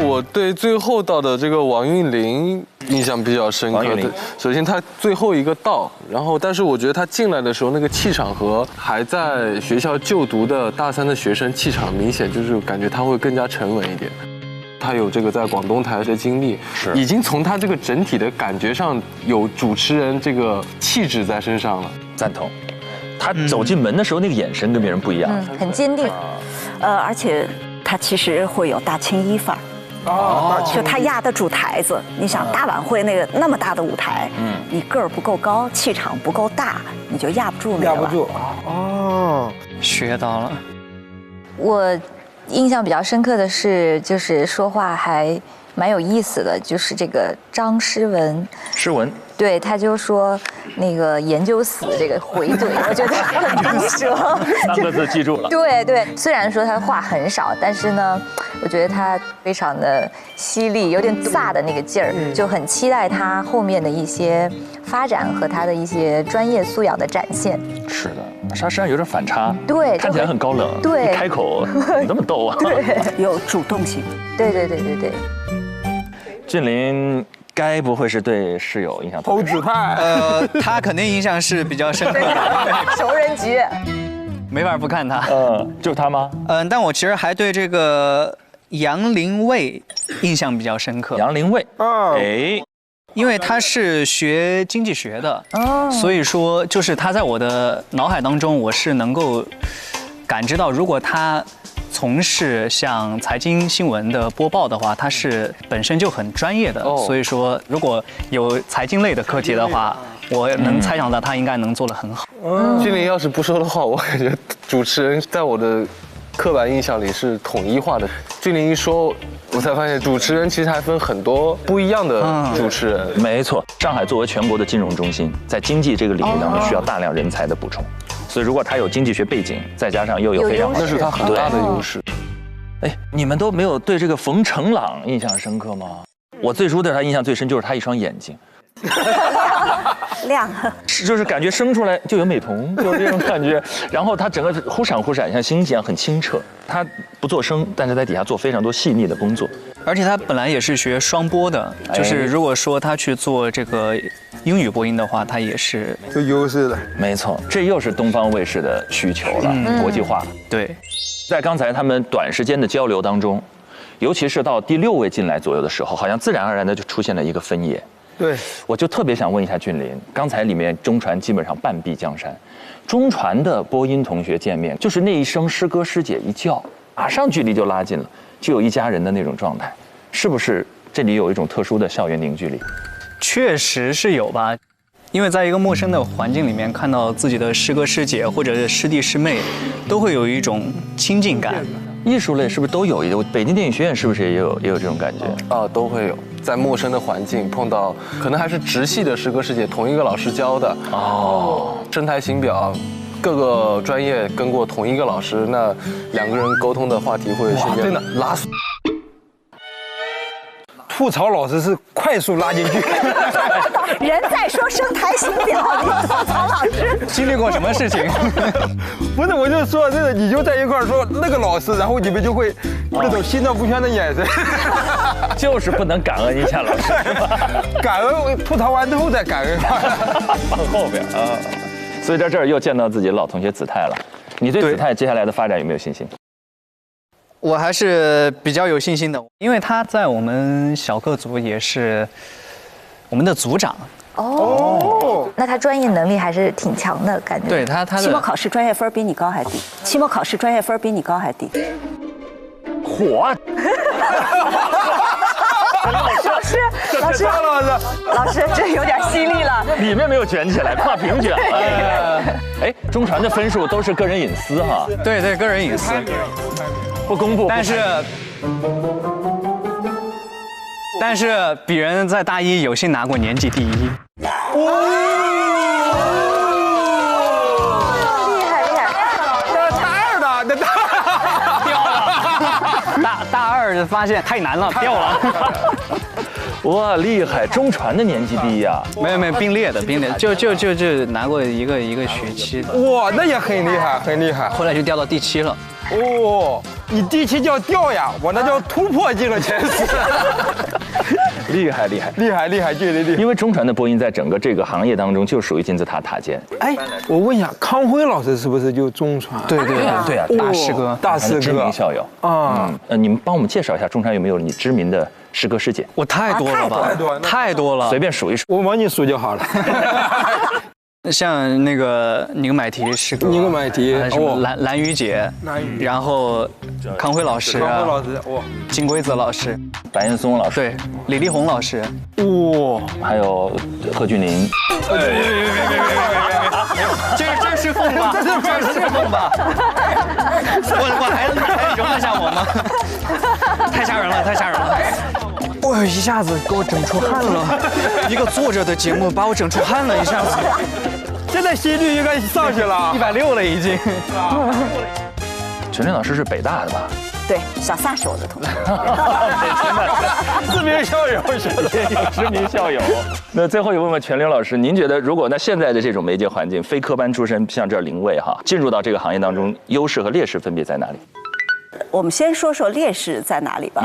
我对最后到的这个王韵玲印象比较深刻。首先他最后一个到，然后但是我觉得他进来的时候那个气场和还在学校就读的大3的学生气场明显就是感觉他会更加沉稳一点。他有这个在广东台的经历，已经从他这个整体的感觉上有主持人这个气质在身上了。赞同。他走进门的时候那个眼神跟别人不一样，很坚定。而且他其实会有大青衣范儿。就他压得住台子。你想大晚会那么大的舞台，你个儿不够高，气场不够大，你就压不住那个。压不住。学到了。我印象比较深刻的是，就是说话还蛮有意思的，就是这个张诗文。诗文。对，他就说那个研究死这个回怼，我觉得很毒舌。3个字记住了。对对，虽然说他话很少，但是呢，我觉得他非常的犀利，有点飒的那个劲儿，就很期待他后面的一些发展和他的一些专业素养的展现。是的，他身上有点反差，对，看起来很高冷，对，一开口你这么逗啊，对，有主动性。对对对对对。俊霖。该不会是对室友印象侯子泰？他肯定印象是比较深刻的，熟人局，没法不看他。就是他吗？但我其实还对这个杨林卫印象比较深刻。杨林卫，因为他是学经济学的，所以说就是他在我的脑海当中，我是能够感知到，如果他从事像财经新闻的播报的话，他是本身就很专业的，所以说如果有财经类的课题的话，我能猜想到他应该能做得很好。俊霖要是不说的话，我感觉主持人在我的刻板印象里是统一化的。俊霖一说，我才发现主持人其实还分很多不一样的主持人。没错，上海作为全国的金融中心，在经济这个领域当中需要大量人才的补充。所以，如果他有经济学背景，再加上又有非常那是他很大的优势。哎，你们都没有对这个冯程朗印象深刻吗？我最初对他印象最深就是他一双眼睛，亮，就是感觉生出来就有美瞳，就是这种感觉。然后他整个忽闪忽闪，像星星一样很清澈。他不做声，但是在底下做非常多细腻的工作。而且他本来也是学双播的，就是如果说他去做这个英语播音的话，他也是有优势的。没错，这又是东方卫视的需求了，国际化。对，在刚才他们短时间的交流当中，尤其是到第6位进来左右的时候，好像自然而然的就出现了一个分野。对，我就特别想问一下俊霖，刚才里面中传基本上半壁江山，中传的播音同学见面，就是那一声师哥师姐一叫，马上距离就拉近了，就有一家人的那种状态，是不是这里有一种特殊的校园凝聚力？确实是有吧，因为在一个陌生的环境里面看到自己的师哥师姐或者是师弟师妹，都会有一种亲近感。艺术类是不是都有一种？北京电影学院是不是也有这种感觉？都会有。在陌生的环境碰到，可能还是直系的师哥师姐，同一个老师教的。声台形表，各个专业跟过同一个老师，那2个人沟通的话题会瞬间真的拉死。吐槽老师是快速拉进去。人在说声台形表，你吐槽老师。经历过什么事情？不是，我就说这个，你就在一块儿说那个老师，然后你们就会那种心照不宣的眼神。就是不能感恩一下老师，感恩吐槽完之后再感恩。放后边啊。所以在这儿又见到自己的老同学子泰了。你对子泰接下来的发展有没有信心？我还是比较有信心的，因为他在我们小课组也是我们的组长。哦，那他专业能力还是挺强的感觉。对他期末考试专业分比你高还低？期末考试专业分比你高还低？火！老师，这有点犀利了。里面没有卷起来，怕屏卷了。哎，中传的分数都是个人隐私哈。对对，个人隐私，不公布。但是鄙人在大一有幸拿过年级第一。大二就发现太难了，掉了。哇，厉害！中传的年级第一啊？没有并列的，就拿过一个学期的。哇，那也很厉害，很厉害。后来就掉到第7了。哦，你第7叫掉呀，我那叫突破进了前10。厉害，绝对厉害。因为中传的播音在整个这个行业当中就属于金字塔塔尖。哎，我问一下，康辉老师是不是就中传？对啊，大师哥，知名校友啊。你们帮我们介绍一下中传有没有你知名的师哥师姐？我太多了吧，太多了，随便数一数。我帮你数就好了。像那个尼格买提师哥，尼格买提，什么蓝雨姐，然后康辉老师，哇，金龟子老师，白岩松老师，对，李丽红老师，哇，还有贺峻霖。这是凤吧？这是凤吧？我还容得下我吗？太吓人了！我一下子给我整出汗了，一个坐着的节目把我整出汗了，一下子。现在心率应该上去了，160了已经。陈林老师是北大的吧？对，小撒是我的同学。知名校友，知名校友。那最后也问问全刘老师，您觉得如果那现在的这种媒介环境，非科班出身像这0位哈，进入到这个行业当中，优势和劣势分别在哪里？我们先说说劣势在哪里吧。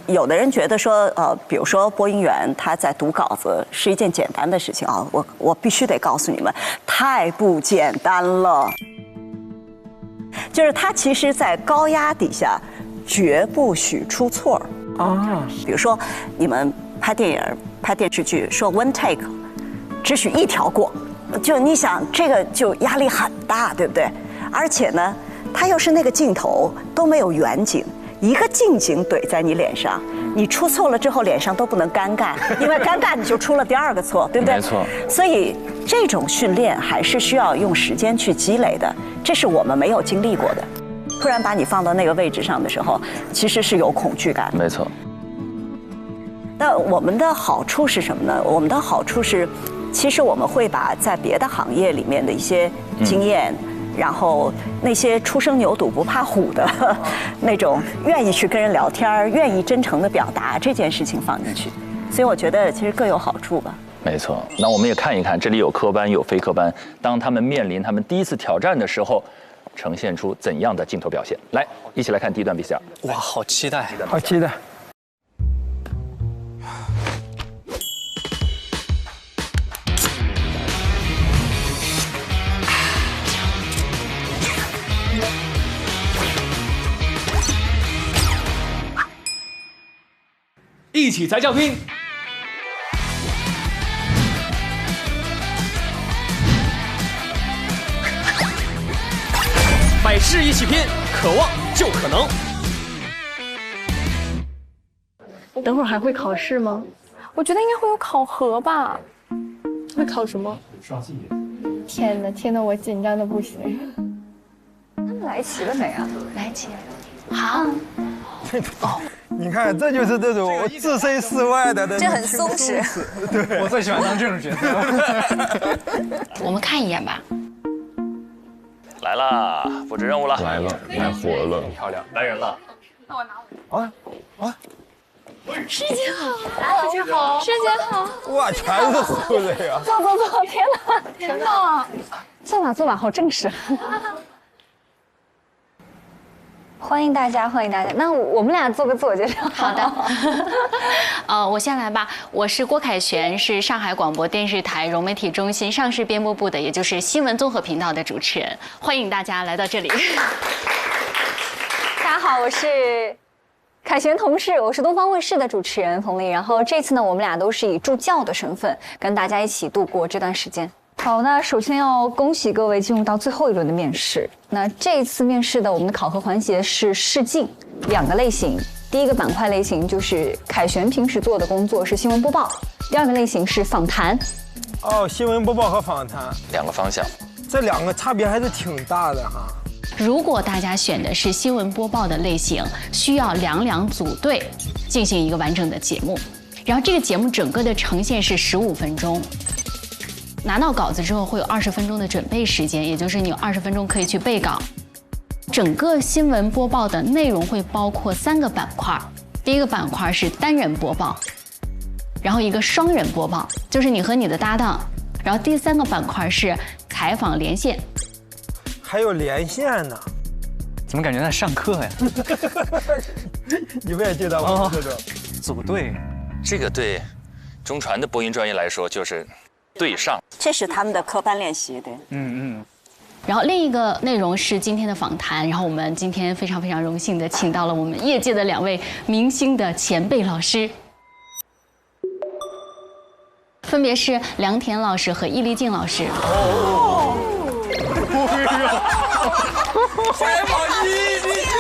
有的人觉得说，比如说播音员他在读稿子是一件简单的事情啊，我必须得告诉你们，太不简单了。就是他其实，在高压底下，绝不许出错啊。比如说，你们拍电影、拍电视剧，说 one take， 只许1条过，就你想这个就压力很大，对不对？而且呢，他又是那个镜头都没有远景。一个近景怼在你脸上，你出错了之后脸上都不能尴尬，因为尴尬你就出了第2个错，对不对？没错。所以这种训练还是需要用时间去积累的，这是我们没有经历过的。突然把你放到那个位置上的时候，其实是有恐惧感。没错。那我们的好处是什么呢？我们的好处是，其实我们会把在别的行业里面的一些经验。然后那些初生牛犊不怕虎的那种，愿意去跟人聊天，愿意真诚的表达这件事情放进去，所以我觉得其实各有好处吧。没错，那我们也看一看，这里有科班有非科班，当他们面临他们第一次挑战的时候，呈现出怎样的镜头表现？来，一起来看第一段 VCR。哇，好期待，好期待。一起才叫拼。百事一起拼，渴望就可能。等会儿还会考试吗？我觉得应该会有考核吧。会考什么？天哪，我紧张的不行。他们来齐了没啊？来齐。好。哦，你看，这就是这种置身事外的，这很松弛。对，我最喜欢当这种角色。我们看一眼吧。来啦，布置任务了。来了，来活了，漂亮，来人了。那我拿我。师姐好，师姐好，师姐好。哇，全是素人呀！坐，天哪！坐吧坐吧，好正式。欢迎大家，欢迎大家。那我们俩做个自我介绍。好的。我先来吧。我是郭凯旋，是上海广播电视台融媒体中心上市编播部的，也就是新闻综合频道的主持人。欢迎大家来到这里。大家好，我是凯旋同事，我是东方卫视的主持人冯丽。然后这次呢，我们俩都是以助教的身份跟大家一起度过这段时间。好，那首先要恭喜各位进入到最后一轮的面试。那这次面试的我们的考核环节是试镜，2个类型。第一个板块类型就是凯旋平时做的工作是新闻播报，第2个类型是访谈。哦，新闻播报和访谈2个方向，这2个差别还是挺大的哈。如果大家选的是新闻播报的类型，需要2组队进行一个完整的节目，然后这个节目整个的呈现是15分钟。拿到稿子之后会有20分钟的准备时间，也就是你有20分钟可以去背稿。整个新闻播报的内容会包括3个板块，第一个板块是单人播报，然后一个双人播报，就是你和你的搭档，然后第3个板块是采访连线。还有连线呢？怎么感觉在上课呀？你们也记得吗？组队，这个对中传的播音专业来说就是对上，这是他们的科班练习，对。然后另一个内容是今天的访谈，然后我们今天非常非常荣幸的请到了我们业界的2位明星的前辈老师，分别是梁田老师和易立竞老师。采访易立竞，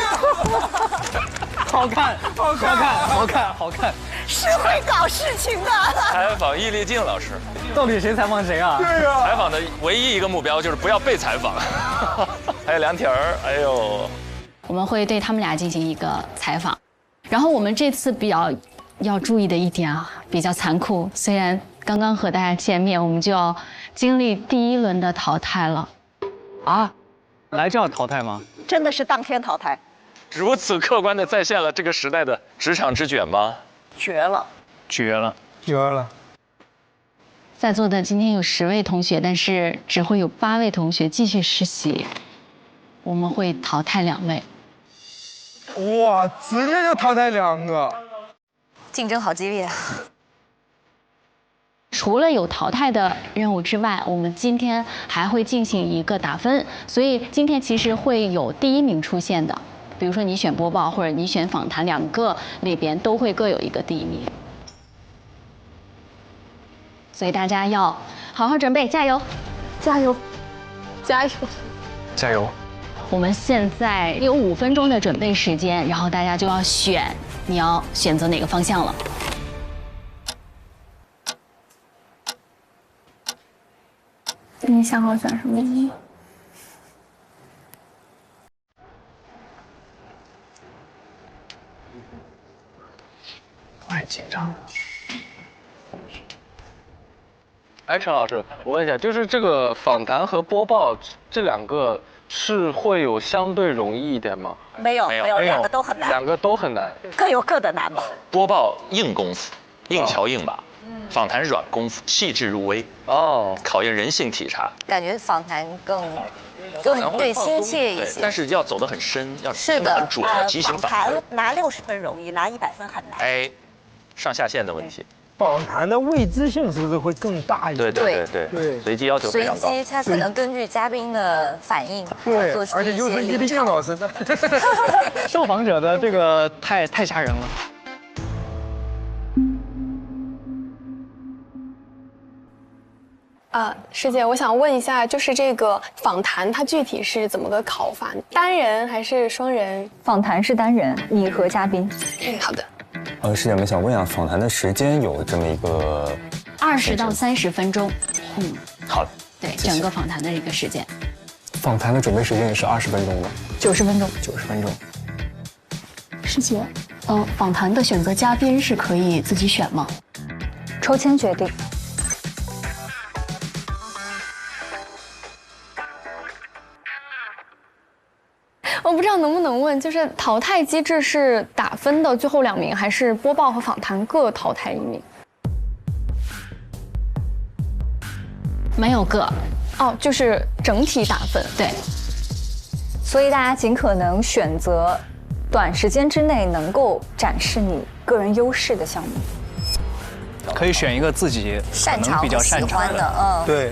好看，好看，好看，好看，是会搞事情的。采访易立竞老师，到底谁采访谁啊？对呀，采访的唯一一个目标就是不要被采访。还有梁田儿，哎呦，我们会对他们俩进行一个采访。然后我们这次比较要注意的一点啊，比较残酷，虽然刚刚和大家见面，我们就要经历第1轮的淘汰了。啊，来这样淘汰吗？真的是当天淘汰，如此客观地再现了这个时代的职场之卷吗？绝了，绝了，绝了！在座的今天有10位同学，但是只会有8位同学继续实习，我们会淘汰2位。哇，直接就淘汰2个，竞争好激烈。除了有淘汰的任务之外，我们今天还会进行一个打分，所以今天其实会有第1名出现的。比如说你选播报或者你选访谈，2个里边都会各有一个第1名。所以大家要好好准备，加油，加油，加油，加油！我们现在有5分钟的准备时间，然后大家就要选，你要选择哪个方向了。你想好选什么吗？我很紧张。哎，陈老师，我问一下，就是这个访谈和播报这2个是会有相对容易一点吗？没有，2个都很难。2个都很难，各有各的难吧。播报硬功夫，硬桥硬马。访谈软功夫，细致入微哦，考验人性体察。感觉访谈更对亲切一些，但是要走得很深，要是的很准，畸形访谈拿60分容易，拿100分很难。哎，上下限的问题。访谈的未知性是不是会更大一点？对，随机要求非常高。随机他可能根据嘉宾的反应对，做出而且又是易立竞老师的，受访者的这个太吓人了。师姐，我想问一下，就是这个访谈它具体是怎么个考法？单人还是双人？访谈是单人，你和嘉宾。好的。师姐们想问一下，访谈的时间有这么一个20到30分钟。好的。对，整个访谈的一个时间。访谈的准备时间也是20分钟的。90分钟。 90分钟。师姐，访谈的选择嘉宾是可以自己选吗？抽签决定。我不知道能不能问，就是淘汰机制是打分的最后2名，还是播报和访谈各淘汰1名？没有各，哦，就是整体打分。对。所以大家尽可能选择短时间之内能够展示你个人优势的项目。可以选一个自己擅长、比较擅长的，对。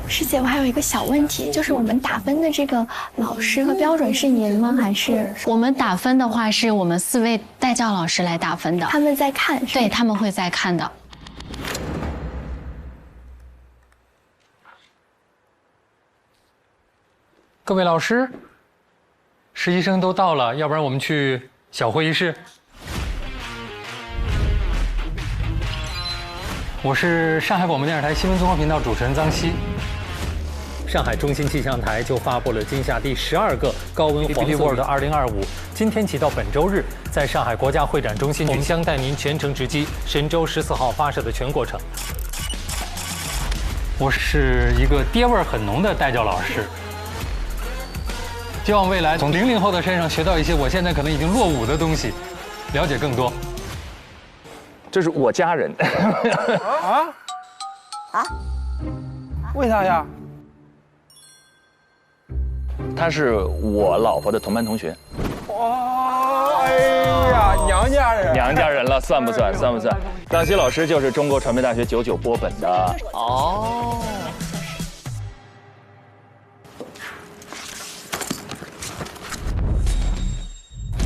师姐，我还有一个小问题，就是我们打分的这个老师和标准是您吗？还是我们打分的话，是我们4位带教老师来打分的。他们在看？对，他们会在看的。各位老师，实习生都到了，要不然我们去小会议室。我是上海广播电视台新闻综合频道主持人臧希。上海中心气象台就发布了今夏第12个高温黄色 World 2025，今天起到本周日，在上海国家会展中心，我们将带您全程直击神舟14号发射的全过程。我是一个爹味儿很浓的带教老师，希望未来从00后的身上学到一些我现在可能已经落伍的东西，了解更多。这是我家人。为啥呀？他是我老婆的同班同学。哇，哎呀，娘家人，娘家人了，算不算？算不算？臧希老师就是中国传媒大学99播本的。哦。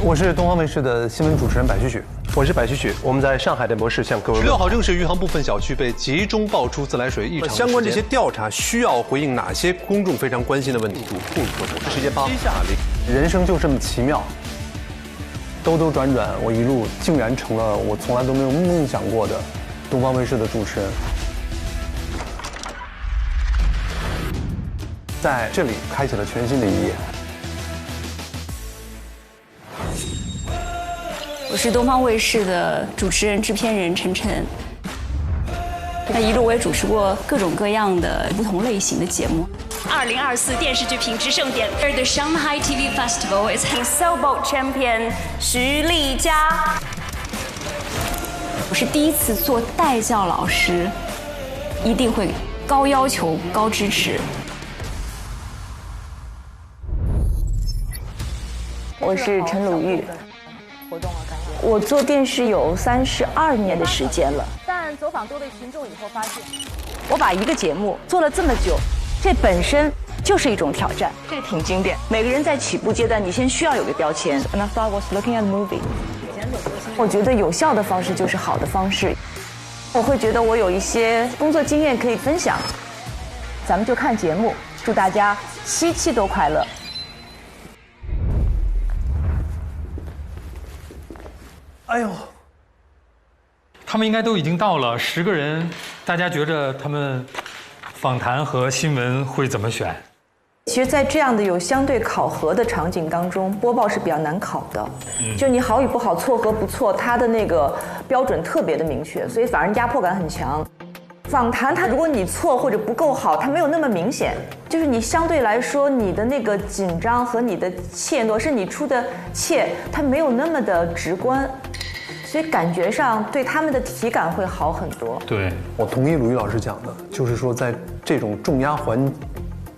我是东方卫视的新闻主持人白旭旭。我是白旭旭，我们在上海电波室向各位。16号正式余杭部分小区被集中爆出自来水异常。相关这些调查需要回应哪些公众非常关心的问题？世界8。人生就这么奇妙，兜兜转转，我一路竟然成了我从来都没有梦想过的东方卫视的主持人。在这里开启了全新的一页。我是东方卫视的主持人、制片人陈晨。那一路我也主持过各种各样的不同类型的节目。2024电视剧品质盛典 ，The Shanghai TV Festival is Showboat Champion 徐丽佳。我是第一次做带教老师，一定会高要求、高支持。我是陈鲁豫。我做电视有32年的时间了，但走访多位群众以后发现，我把一个节目做了这么久，这本身就是一种挑战。这挺经典。每个人在起步阶段，你先需要有个标签。And I thought I was looking at the movie。我觉得有效的方式就是好的方式。我会觉得我有一些工作经验可以分享。咱们就看节目，祝大家7期都快乐。哎呦，他们应该都已经到了10个人，大家觉着他们访谈和新闻会怎么选？其实，在这样的有相对考核的场景当中，播报是比较难考的。就你好与不好、错和不错，它的那个标准特别的明确，所以反而压迫感很强。访谈它，如果你错或者不够好，它没有那么明显，就是你相对来说你的那个紧张和你的怯懦，是你出的怯，它没有那么的直观。所以感觉上对他们的体感会好很多。对，我同意鲁豫老师讲的，就是说在这种重压环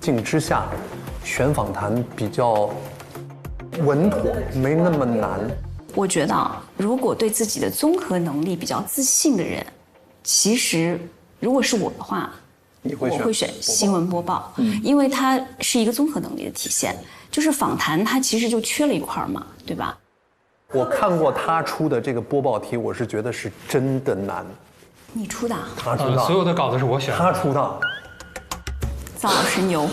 境之下，选访谈比较稳妥，没那么难。我觉得如果对自己的综合能力比较自信的人，其实如果是我的话，我会选新闻播报，因为它是一个综合能力的体现。就是访谈它其实就缺了一块嘛，对吧？我看过他出的这个播报题，我是觉得是真的难。你出的？他出的。所有的稿子是我选的。他出的。臧老师牛。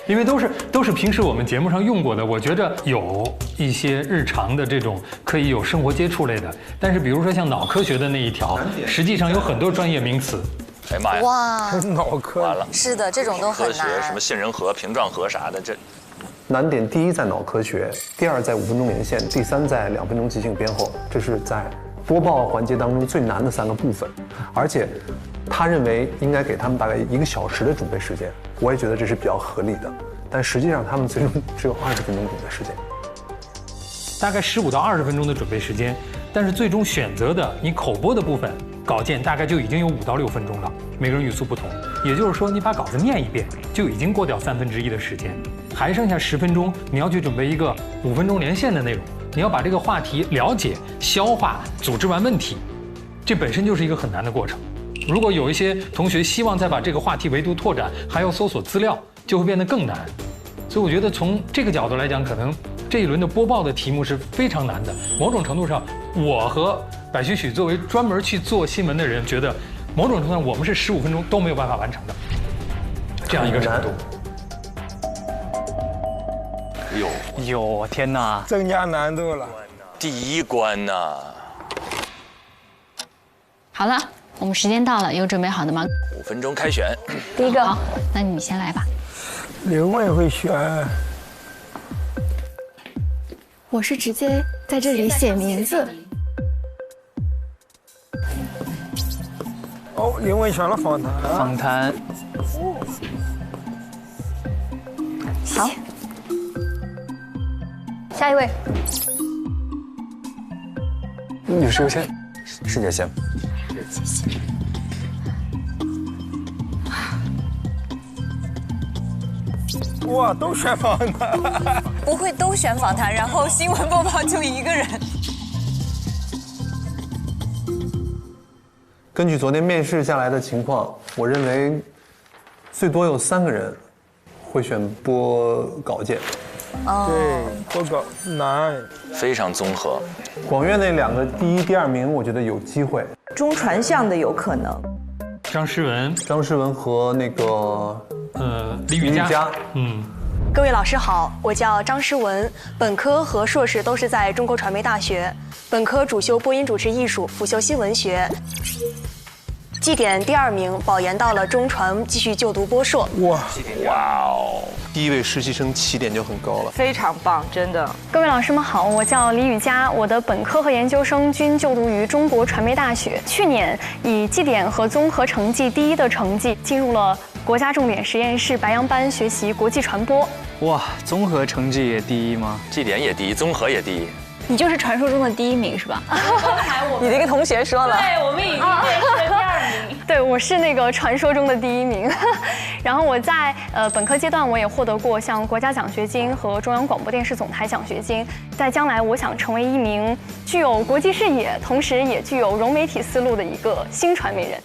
因为都是平时我们节目上用过的，我觉着有一些日常的这种可以有生活接触类的，但是比如说像脑科学的那一条，实际上有很多专业名词。哎妈呀！哇，脑科完了。是的，这种都很难。科学什么杏仁核、屏状核啥的，这。难点第一在脑科学，第二在5分钟连线，第3在2分钟即兴编后，这是在播报环节当中最难的3个部分。而且，他认为应该给他们大概1个小时的准备时间，我也觉得这是比较合理的。但实际上他们最终只有20分钟准备时间，大概15到20分钟的准备时间。但是最终选择的你口播的部分，稿件大概就已经有5到6分钟了，每个人语速不同，也就是说你把稿子念一遍就已经过掉1/3的时间，还剩下10分钟，你要去准备一个5分钟连线的内容，你要把这个话题了解、消化、组织完问题，这本身就是一个很难的过程。如果有一些同学希望再把这个话题维度拓展，还要搜索资料，就会变得更难。所以我觉得从这个角度来讲，可能这一轮的播报的题目是非常难的。某种程度上，我和白许许作为专门去做新闻的人，觉得某种程度上我们是15分钟都没有办法完成的这样一个程度。有，天哪，增加难度了。第一关呐。好了，我们时间到了，有准备好的吗？5分钟开选。第一个，好，那你先来吧。刘伟会选。我是直接在这里写名字。哦，刘伟选了访谈。访谈。好。下一位。女士优先，师姐先。谢谢。哇，都选访谈。不会都选访谈，然后新闻播报就一个人。根据昨天面试下来的情况，我认为最多有3个人会选播稿件。对，播稿难，非常综合。广院那2个第1、第2名，我觉得有机会。中传向的有可能。张诗文和那个李雨佳。各位老师好，我叫张诗文，本科和硕士都是在中国传媒大学，本科主修播音主持艺术，辅修新闻学。绩点第2名，保研到了中传，继续就读播硕。哇哦！第1位实习生起点就很高了，非常棒，真的。各位老师们好，我叫李雨佳，我的本科和研究生均就读于中国传媒大学。去年以绩点和综合成绩第1的成绩进入了国家重点实验室白杨班学习国际传播。哇，综合成绩也第1吗？绩点也第1，综合也第1。你就是传说中的第1名是吧？你的一个同学说了，对，我们已经面试了第2名。对，我是那个传说中的第1名。然后我在本科阶段，我也获得过像国家奖学金和中央广播电视总台奖学金。在将来，我想成为一名具有国际视野，同时也具有融媒体思路的一个新传媒人。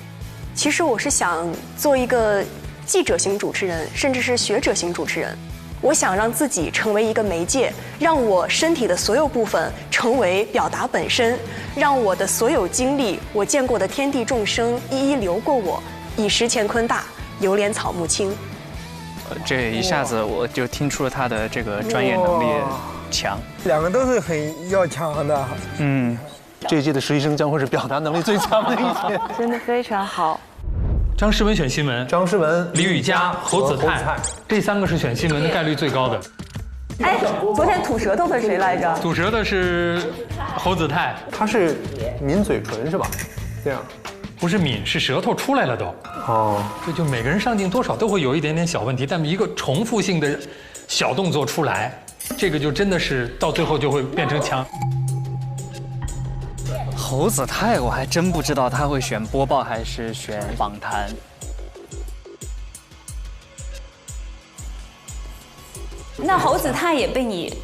其实我是想做一个记者型主持人，甚至是学者型主持人。我想让自己成为一个媒介，让我身体的所有部分成为表达本身，让我的所有经历，我见过的天地众生一一流过我，以识乾坤大，流连草木青。这一下子我就听出了他的这个专业能力强。2个都是很要强的。这一届的实习生将会是表达能力最强的一届。真的非常好。张诗文选新闻，张诗文、李雨佳、侯子泰，这3个是选新闻的概率最高的。哎，昨天吐舌头的谁来着？吐舌的是侯子泰，他是抿嘴唇是吧？这样，不是抿，是舌头出来了都。哦，这就每个人上镜多少都会有一点点小问题，但一个重复性的小动作出来，这个就真的是到最后就会变成强。侯子泰，我还真不知道他会选播报还是选访谈。那侯子泰也被你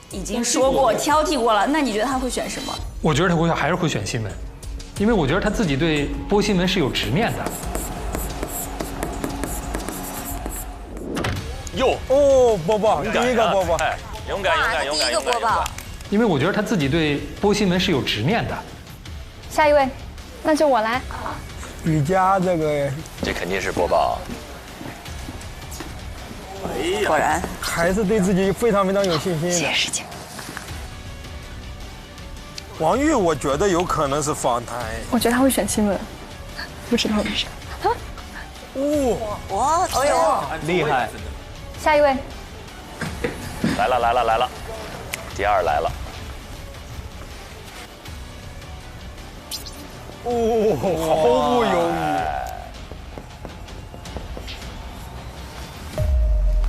已经说过、挑剔过了，那你觉得他会选什么？我觉得他还是会选新闻，因为我觉得他自己对播新闻是有执念的。播报，第1个播报，勇敢。第1个播报。因为我觉得他自己对播新闻是有执念的。下一位，那就我来。雨佳这肯定是播报。果然还是对自己非常非常有信心的。谢谢师姐。王玉，我觉得有可能是访谈。我觉得他会选新闻，不知道为啥。哇，哎呦，厉害！下一位。来了，第2来了。毫不犹豫。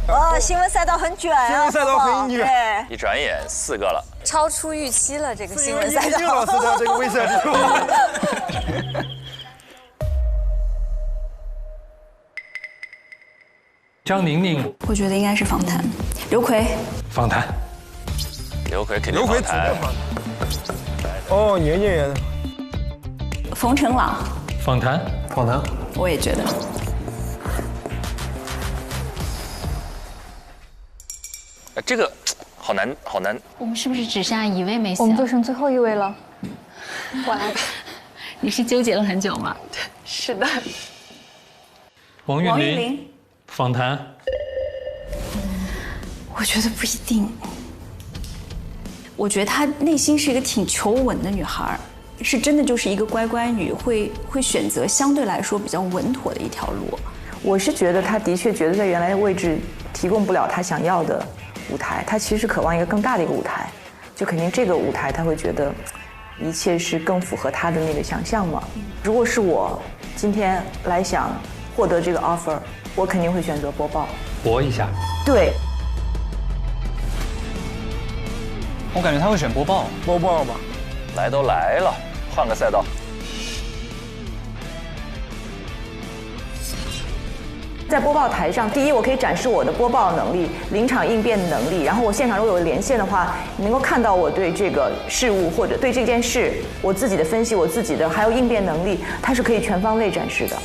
哇，新闻赛道很卷啊！新闻赛道很卷。对，一转眼4个了，超出预期了。这个新闻赛道。叶老师的这个威慑力。张宁宁，我觉得应该是访谈。刘奎，访谈。刘奎肯定访谈。哦，年轻人。冯程朗，访谈。访谈。我也觉得。这个好难，好难。我们是不是只剩下一位没写？我们就剩最后一位了。我来吧。你是纠结了很久吗？是的。王韵林，访谈。我觉得不一定。我觉得她内心是一个挺求稳的女孩，是真的就是一个乖乖女，会选择相对来说比较稳妥的一条路。我是觉得她的确觉得在原来的位置提供不了她想要的舞台，她其实渴望一个更大的一个舞台，就肯定这个舞台她会觉得一切是更符合她的那个想象嘛。如果是我今天来想获得这个 offer， 我肯定会选择播报。搏一下。对。我感觉他会选播报。播报吧。来都来了，换个赛道。在播报台上，第一，我可以展示我的播报能力、临场应变的能力，然后我现场如果有连线的话，你能够看到我对这个事物或者对这件事我自己的分析，我自己的还有应变能力，它是可以全方位展示的。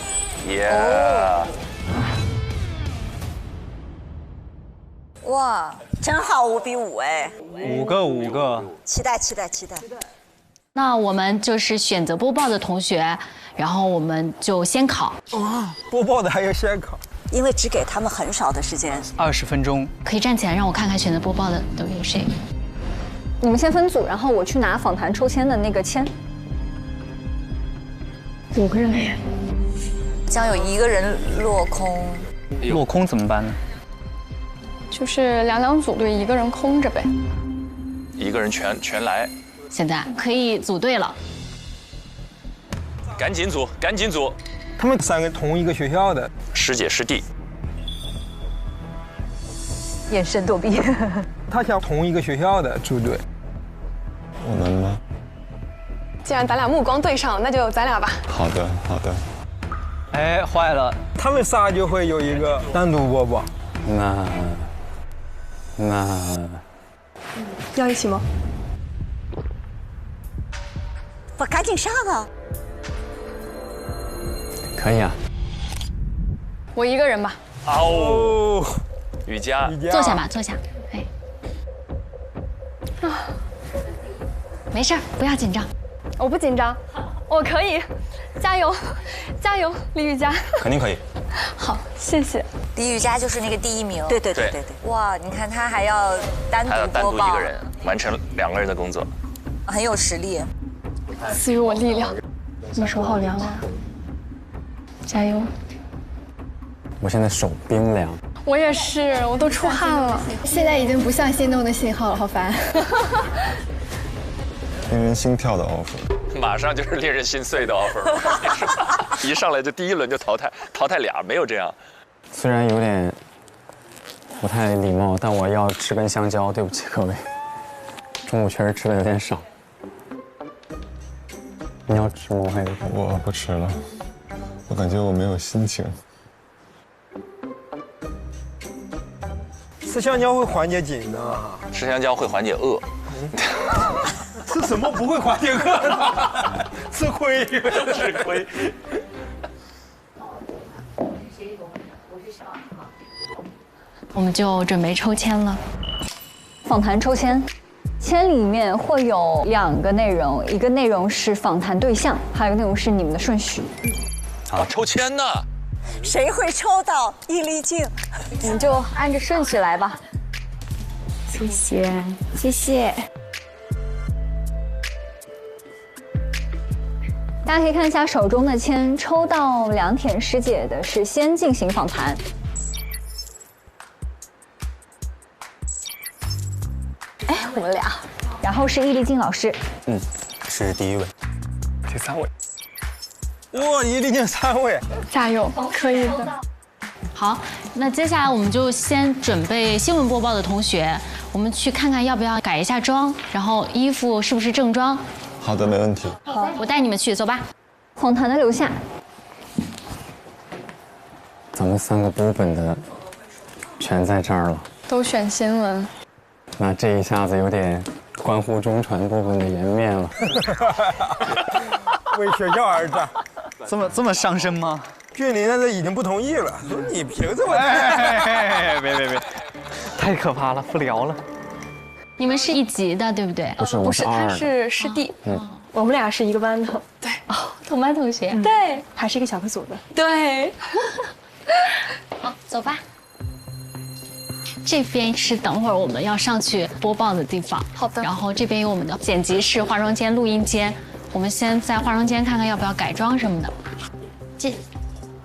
哇，真好，5比5哎，5个，期待。那我们就是选择播报的同学，然后我们就先考。播报的还要先考，因为只给他们很少的时间，20分钟。可以站起来让我看看选择播报的都有谁。你们先分组，然后我去拿访谈抽签的那个签。5个人耶，将有1个人落空。落空怎么办呢？就是两组队，1个人空着呗。1个人全来。现在可以组队了。赶紧组，赶紧组。他们3个同一个学校的，师姐师弟。眼神躲避。他想同一个学校的组队。我能吗？既然咱俩目光对上，那就咱俩吧。好的。哎，坏了，他们仨就会有一个单独播报。那要一起吗？不，赶紧上啊！可以啊。我1个人吧。哦，雨佳，坐下吧，坐下。哎，没事儿，不要紧张。我不紧张，我可以，加油，加油，李雨佳。肯定可以。好，谢谢。李雨佳就是那个第1名。对。哇，你看他还要单独播报，1个人完成2个人的工作，很有实力。赐予我力量。你手好凉啊！加油！我现在手冰凉。我也是，我都出汗了。现在已经不像心动的信号了，好烦。令人心跳的 offer， 马上就是令人心碎的 offer， 一上来就第1轮就淘汰俩，没有这样。虽然有点不太礼貌，但我要吃根香蕉，对不起各位，中午确实吃的有点少。你要吃吗？我不吃了，我感觉我没有心情。吃香蕉会缓解紧张，吃香蕉会缓解饿。吃什么不会缓解饿呢？吃亏，吃亏。我们就准备抽签了。访谈抽签，签里面会有2个内容，一个内容是访谈对象，还有一个内容是你们的顺序。啊，抽签呢？谁会抽到易立竞？你们就按着顺序来吧。谢谢，谢谢。大家可以看一下手中的签，抽到梁田师姐的是先进行访谈。哎，我们俩，然后是易立竞老师。是第1位，第3位。哇，易立竞3位，加油，可以的。好，那接下来我们就先准备新闻播报的同学，我们去看看要不要改一下妆，然后衣服是不是正装。好的，没问题。好，我带你们去，走吧。访谈的留下。咱们3个波本的全在这儿了。都选新闻，那这一下子有点关乎中传部分的颜面了。为学校而战，这么上升吗？俊林那已经不同意了，说你凭什么？别，太可怕了，不聊了。你们是一级的，对不对？不是，我是二他是师弟，我们俩是一个班的，对，同班同学，对，还是一个小课组的，对。好，走吧。这边是等会儿我们要上去播报的地方。好的。然后这边有我们的剪辑室、化妆间、录音间。我们先在化妆间看看要不要改装什么的。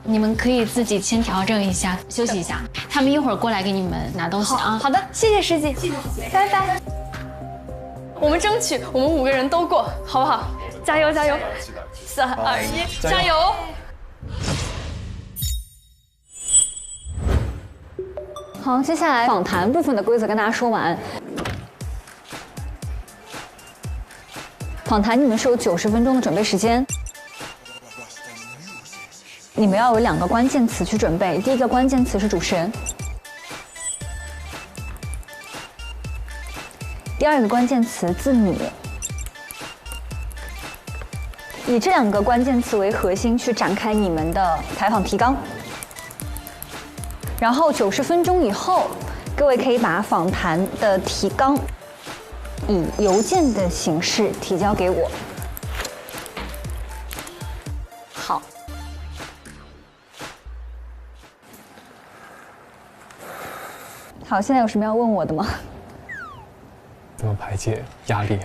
你们可以自己先调整一下，休息一下。他们一会儿过来给你们拿东西啊。好的，谢谢师姐，拜拜。我们争取我们5个人都过，好不好？加油加油！3、2、1，加油！好，接下来访谈部分的规则跟大家说完。访谈你们是有90分钟的准备时间。你们要有2个关键词去准备，第一个关键词是主持人，第2个关键词字母，以这2个关键词为核心去展开你们的采访提纲。然后90分钟以后，各位可以把访谈的提纲以邮件的形式提交给我。好。好，现在有什么要问我的吗？怎么排解压力？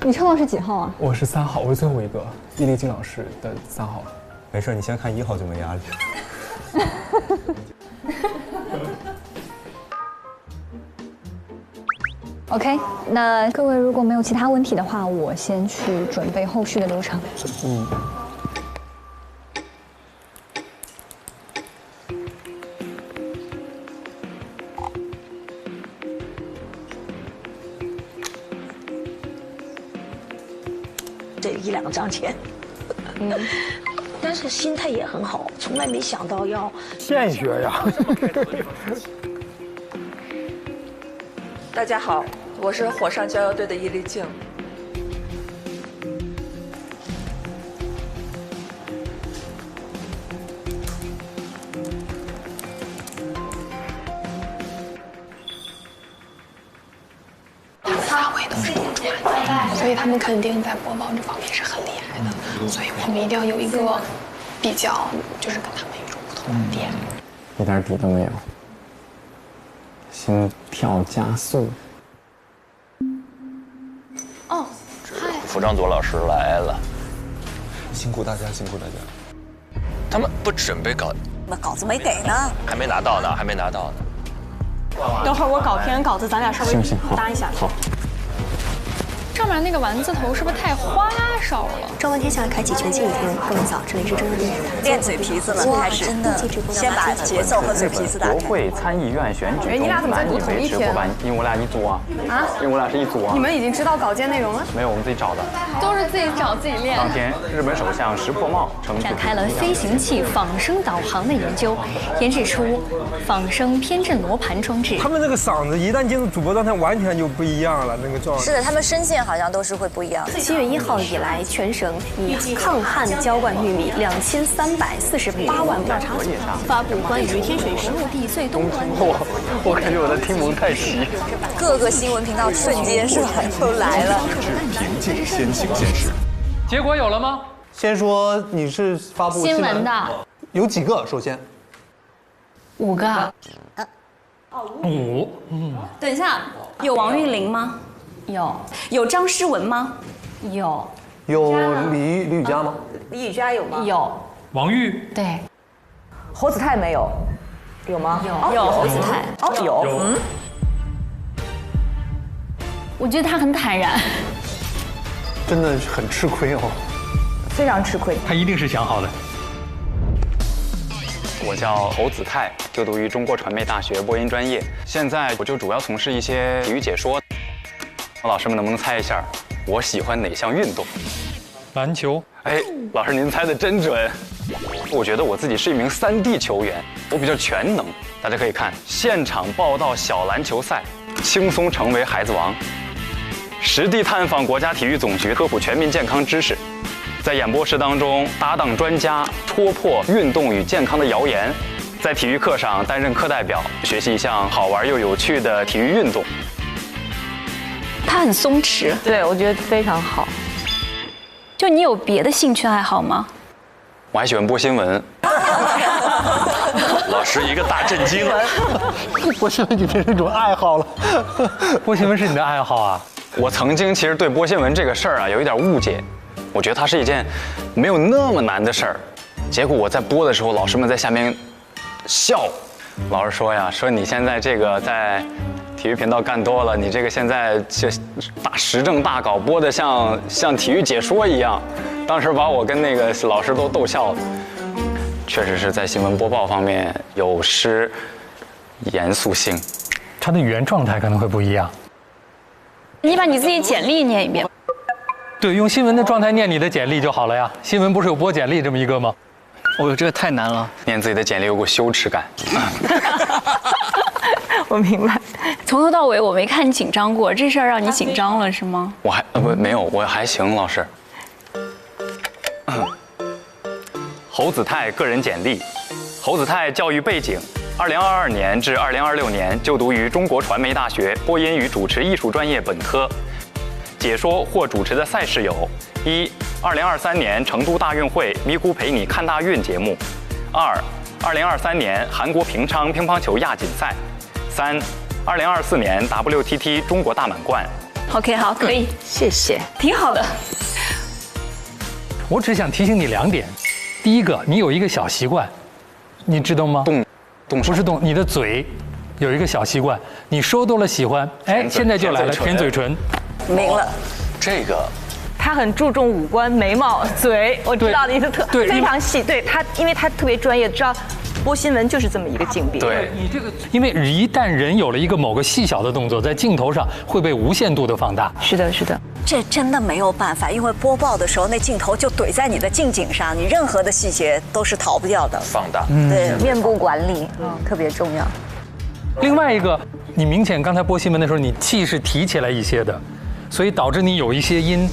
你抽到是几号啊？我是3号，我是最后一个，易立竞老师的3号。没事，你先看1号就没压力。OK， 那各位如果没有其他问题的话，我先去准备后续的流程。这1、2张钱，但是心态也很好，从来没想到要现学呀。大家好，我是火上浇油队的易立竞。发挥都是中传，所以他们肯定在播报这方面是很厉害的，所以我们一定要有一个比较，就是跟他们与众不同的点。一点底都没有，心跳加速。哦，嗨，服装组老师来了，辛苦大家，辛苦大家。他们不准备稿，那稿子没给呢，还没拿到呢，还没拿到呢。等会儿我搞篇稿子，咱俩稍微搭一下。好。上面那个丸子头是不是太花哨了？张文天下开启全新一天，各位早，这里是真人练嘴皮子了，开始真的，先把节奏和嘴皮子打开。国会参议院选举中，男女维持过半，因为我俩一组啊。啊？因为我俩是一组啊。你们已经知道稿件内容了？没有，我们自己找的。都是自己找自己练。当天，日本首相石破茂展开了飞行器仿生导航的研究，研制出仿生偏振罗盘装置。他们这个嗓子一旦进入主播状态，完全就不一样了，那个状态。是的，他们声线好像都是会不一样。7月1号以来，全省以抗旱浇灌玉米2348万亩，发布关于天水石陆地最东端。我感觉我在听蒙太奇。各个新闻频道瞬间是吧都来了。平静先行先试。结果有了吗？先说你是发布新闻的，有几个？首先5个。5。等一下，有王韵玲吗？有。有张诗文吗？有。有李宇嘉吗？李宇嘉有吗？有。王玉？对。侯子泰没有，有吗？有侯子泰。哦，有。嗯。我觉得他很坦然。真的很吃亏哦。非常吃亏。他一定是想好的。我叫侯子泰，就读于中国传媒大学播音专业。现在我就主要从事一些体育解说。老师们能不能猜一下，我喜欢哪项运动？篮球。哎，老师您猜的真准。我觉得我自己是一名3D 球员，我比较全能。大家可以看现场报道小篮球赛，轻松成为孩子王；实地探访国家体育总局，科普全民健康知识；在演播室当中搭档专家，戳破运动与健康的谣言；在体育课上担任课代表，学习一项好玩又有趣的体育运动。他很松弛，对我觉得非常好。就你有别的兴趣爱好吗？我还喜欢播新闻。老师一个大震惊。播新闻已经是一种爱好了。播新闻是你的爱好啊？我曾经其实对播新闻这个事儿啊有一点误解，我觉得它是一件没有那么难的事儿。结果我在播的时候，老师们在下面笑。老师说呀，说你现在这个在体育频道干多了，你这个现在就打时政大稿播的像体育解说一样。当时把我跟那个老师都逗笑了。确实是在新闻播报方面有失严肃性，他的语言状态可能会不一样。你把你自己简历念一遍。对，用新闻的状态念你的简历就好了呀。新闻不是有播简历这么一个吗？哦呦，这个太难了。念自己的简历有股羞耻感。我明白。从头到尾我没看你紧张过，这事儿让你紧张了是吗？我还没有，我还行，老师。侯子泰个人简历：侯子泰教育背景，2022年至2026年就读于中国传媒大学播音与主持艺术专业本科。解说或主持的赛事有：1、2023年成都大运会咪咕陪你看大运节目；2、2023年韩国平昌乒乓球亚锦赛；3、2024年 WTT 中国大满贯。OK， 好，可以，谢谢，挺好的。我只想提醒你2点。第一个，你有一个小习惯，你知道吗？动不是动，你的嘴有一个小习惯，你说多了喜欢，哎，现在就来了，舔嘴唇。明了，这个。他很注重五官、眉毛、嘴，我知道的意思非常细。对他，因为他特别专业，知道播新闻就是这么一个境别。对你这个，因为一旦人有了一个某个细小的动作，在镜头上会被无限度的放大。是的，是的。这真的没有办法，因为播报的时候那镜头就怼在你的近景上，你任何的细节都是逃不掉的。放大，对，面部管理特别重要。另外一个，你明显刚才播新闻的时候，你气是提起来一些的，所以导致你有一些音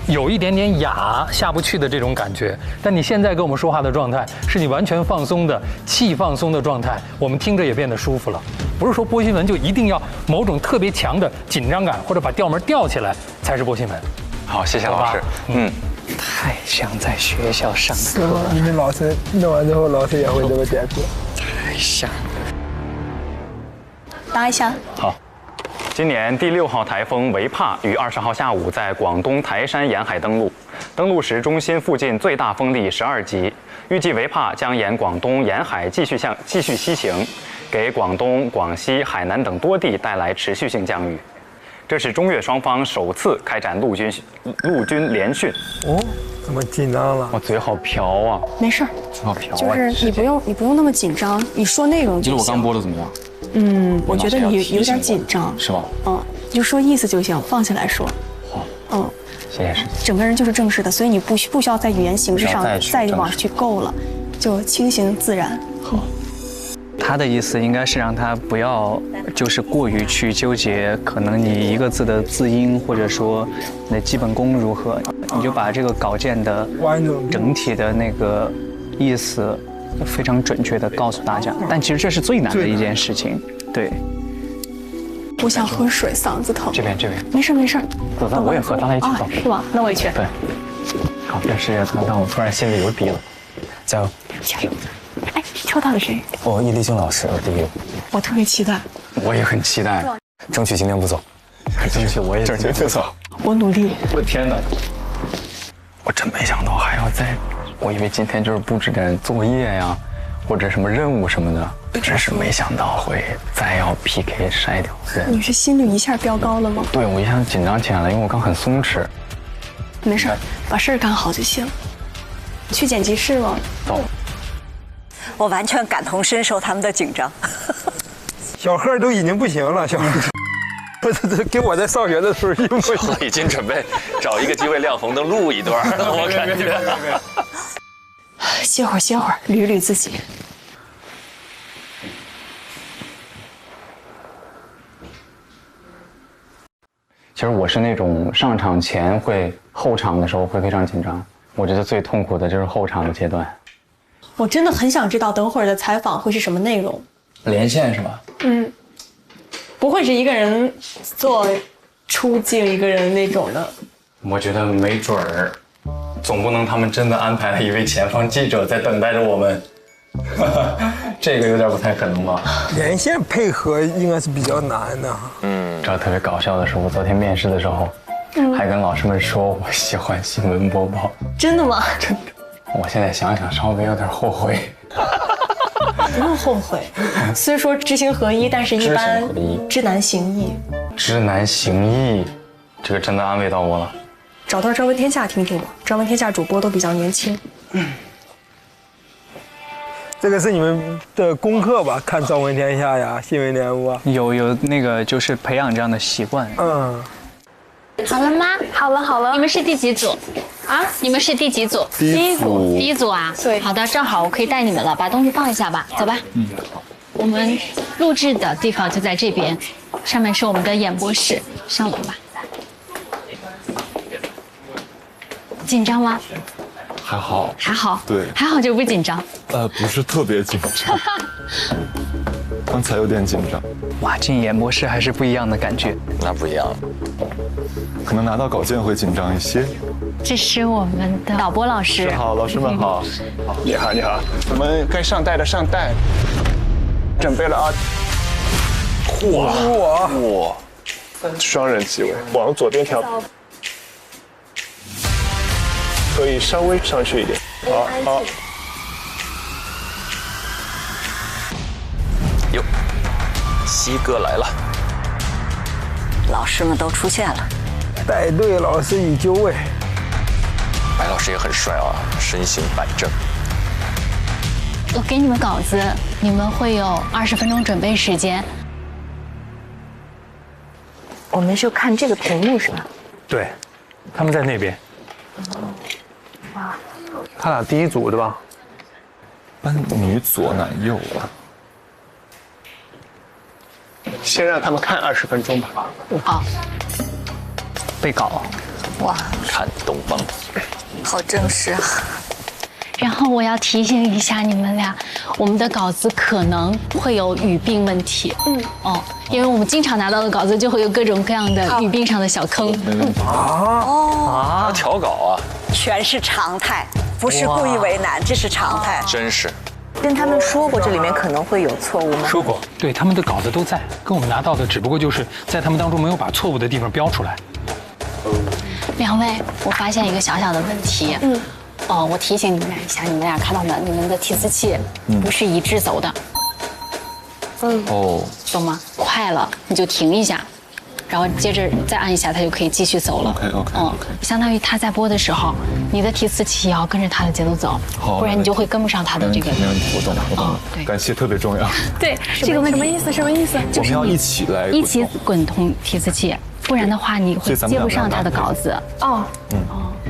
有一点点哑下不去的这种感觉。但你现在跟我们说话的状态是你完全放松的气放松的状态，我们听着也变得舒服了。不是说播新闻就一定要某种特别强的紧张感或者把调门吊起来才是播新闻。好，谢谢老师。太像在学校上课了。你们老师弄完之后，老师也会这么点播。太像。答一下。好。今年第6号台风维帕于20号下午在广东台山沿海登陆，登陆时中心附近最大风力12级，预计维帕将沿广东沿海继续西行，给广东、广西、海南等多地带来持续性降雨。这是中越双方首次开展陆军联训。哦，怎么紧张了？我嘴好瓢啊！没事儿，嘴好瓢。就是你不用那么紧张，你说内容就行。你觉得我刚播的怎么样？我觉得你有点紧张，是吧？你就说意思就行，放下来说。好，谢谢师姐。整个人就是正式的，所以你不需要在语言形式上再往去够了，就清新自然。好。他的意思应该是让他不要就是过于去纠结，可能你一个字的字音或者说你的基本功如何，你就把这个稿件的整体的那个意思非常准确的告诉大家。但其实这是最难的一件事情。对。我想喝水，嗓子疼。这边。没事。走，我也喝，咱俩一起走。是吧？那我也去。对。好，这事业让我突然心里有底了。加油！加油！哎，抽到了谁？易立竞老师，第一个。我特别期待。我也很期待，争取今天不走。争取我也争取不走。我努力。我的天哪！我真没想到还要我以为今天就是布置点作业呀，或者什么任务什么的，真是没想到会再要 PK 筛掉人。你是心率一下飙高了吗？对，我一下紧张起来了，因为我刚很松弛。没事，把事儿干好就行。去剪辑室了。走。我完全感同身受他们的紧张。小贺都已经不行了，小贺。这跟我在上学的时候一模一样。已经准备找一个机会亮红灯录一段了，我感觉。歇会儿，捋捋自己。其实我是那种上场前会，后场的时候会非常紧张。我觉得最痛苦的就是后场的阶段。我真的很想知道等会儿的采访会是什么内容。连线是吧？不会是一个人做出镜一个人那种的。我觉得没准儿，总不能他们真的安排了一位前方记者在等待着我们。这个有点不太可能吧？连线配合应该是比较难的。知道特别搞笑的是，我昨天面试的时候，还跟老师们说我喜欢新闻播报。真的吗？真的。我现在想想稍微有点后悔。不用后悔，虽说知行合一，但是一般知难行易。知难行易，这个真的安慰到我了。找段《朝闻天下》听听吧，《朝闻天下》主播都比较年轻。这个是你们的功课吧？看《朝闻天下》呀，《新闻联播》有那个就是培养这样的习惯。好了吗？好了。你们是第几组？啊？你们是第几组？第一组啊？对。好的，正好我可以带你们了，把东西放一下吧，走吧。我们录制的地方就在这边，上面是我们的演播室，上楼吧。紧张吗？还好。对，还好就不紧张。不是特别紧张，刚才有点紧张。哇，进演播室还是不一样的感觉。那不一样，可能拿到稿件会紧张一些。这是我们的导播老师。好，老师们好。你好。我们该上带的上带，准备了啊。哇！双人机位，往左边调，可以稍微上去一点。好。哟，西哥来了。老师们都出现了。带队老师已就位。白老师也很帅啊，身形板正。我给你们稿子，你们会有20分钟准备时间。我们就看这个屏幕是吧？对，他们在那边。哇，他俩第一组对吧？班女左男右啊。先让他们看20分钟吧。好。背稿。哇，看东方。好正式啊！然后我要提醒一下你们俩，我们的稿子可能会有语病问题。因为我们经常拿到的稿子就会有各种各样的语病上的小坑。调稿啊，全是常态，不是故意为难，这是常态。真是。跟他们说过这里面可能会有错误吗？说过，对，他们的稿子都在，跟我们拿到的只不过就是在他们当中没有把错误的地方标出来。两位，我发现一个小小的问题。我提醒你们俩一下，你们俩看到没？你们的提词器不是一致走的。懂吗？快了你就停一下，然后接着再按一下，它就可以继续走了。OK。相当于他在播的时候，你的提词器也要跟着他的节奏走，不然你就会跟不上他的这个。没问题，我懂了。对，感谢特别重要。对，这个问题什么意思？我们要一起滚动提词器，不然的话你会接不上他的稿子。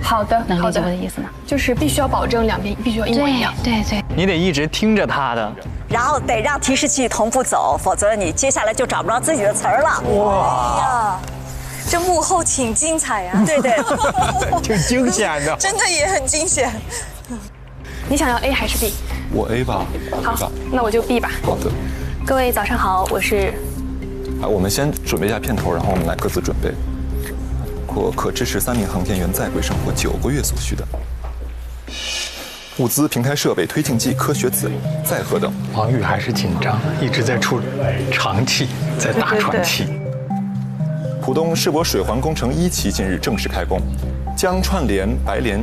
好的，能理解我的意思吗？就是必须要保证两边必须要一模一样。对，你得一直听着他的，然后得让提示器同步走，否则你接下来就找不着自己的词儿了。哇，这幕后挺精彩呀！对，挺惊险的，真的也很惊险。你想要 A 还是 B？ 我 A 吧。好，那我就 B 吧。好的。各位早上好，我是。我们先准备一下片头，然后我们来各自准备。可支持3名航天员在轨生活9个月所需的物资、平台设备、推进剂、科学资料、载荷等。王宇还是紧张，一直在出长气，在大喘气。浦东世博水环工程1期近日正式开工，将串联白莲。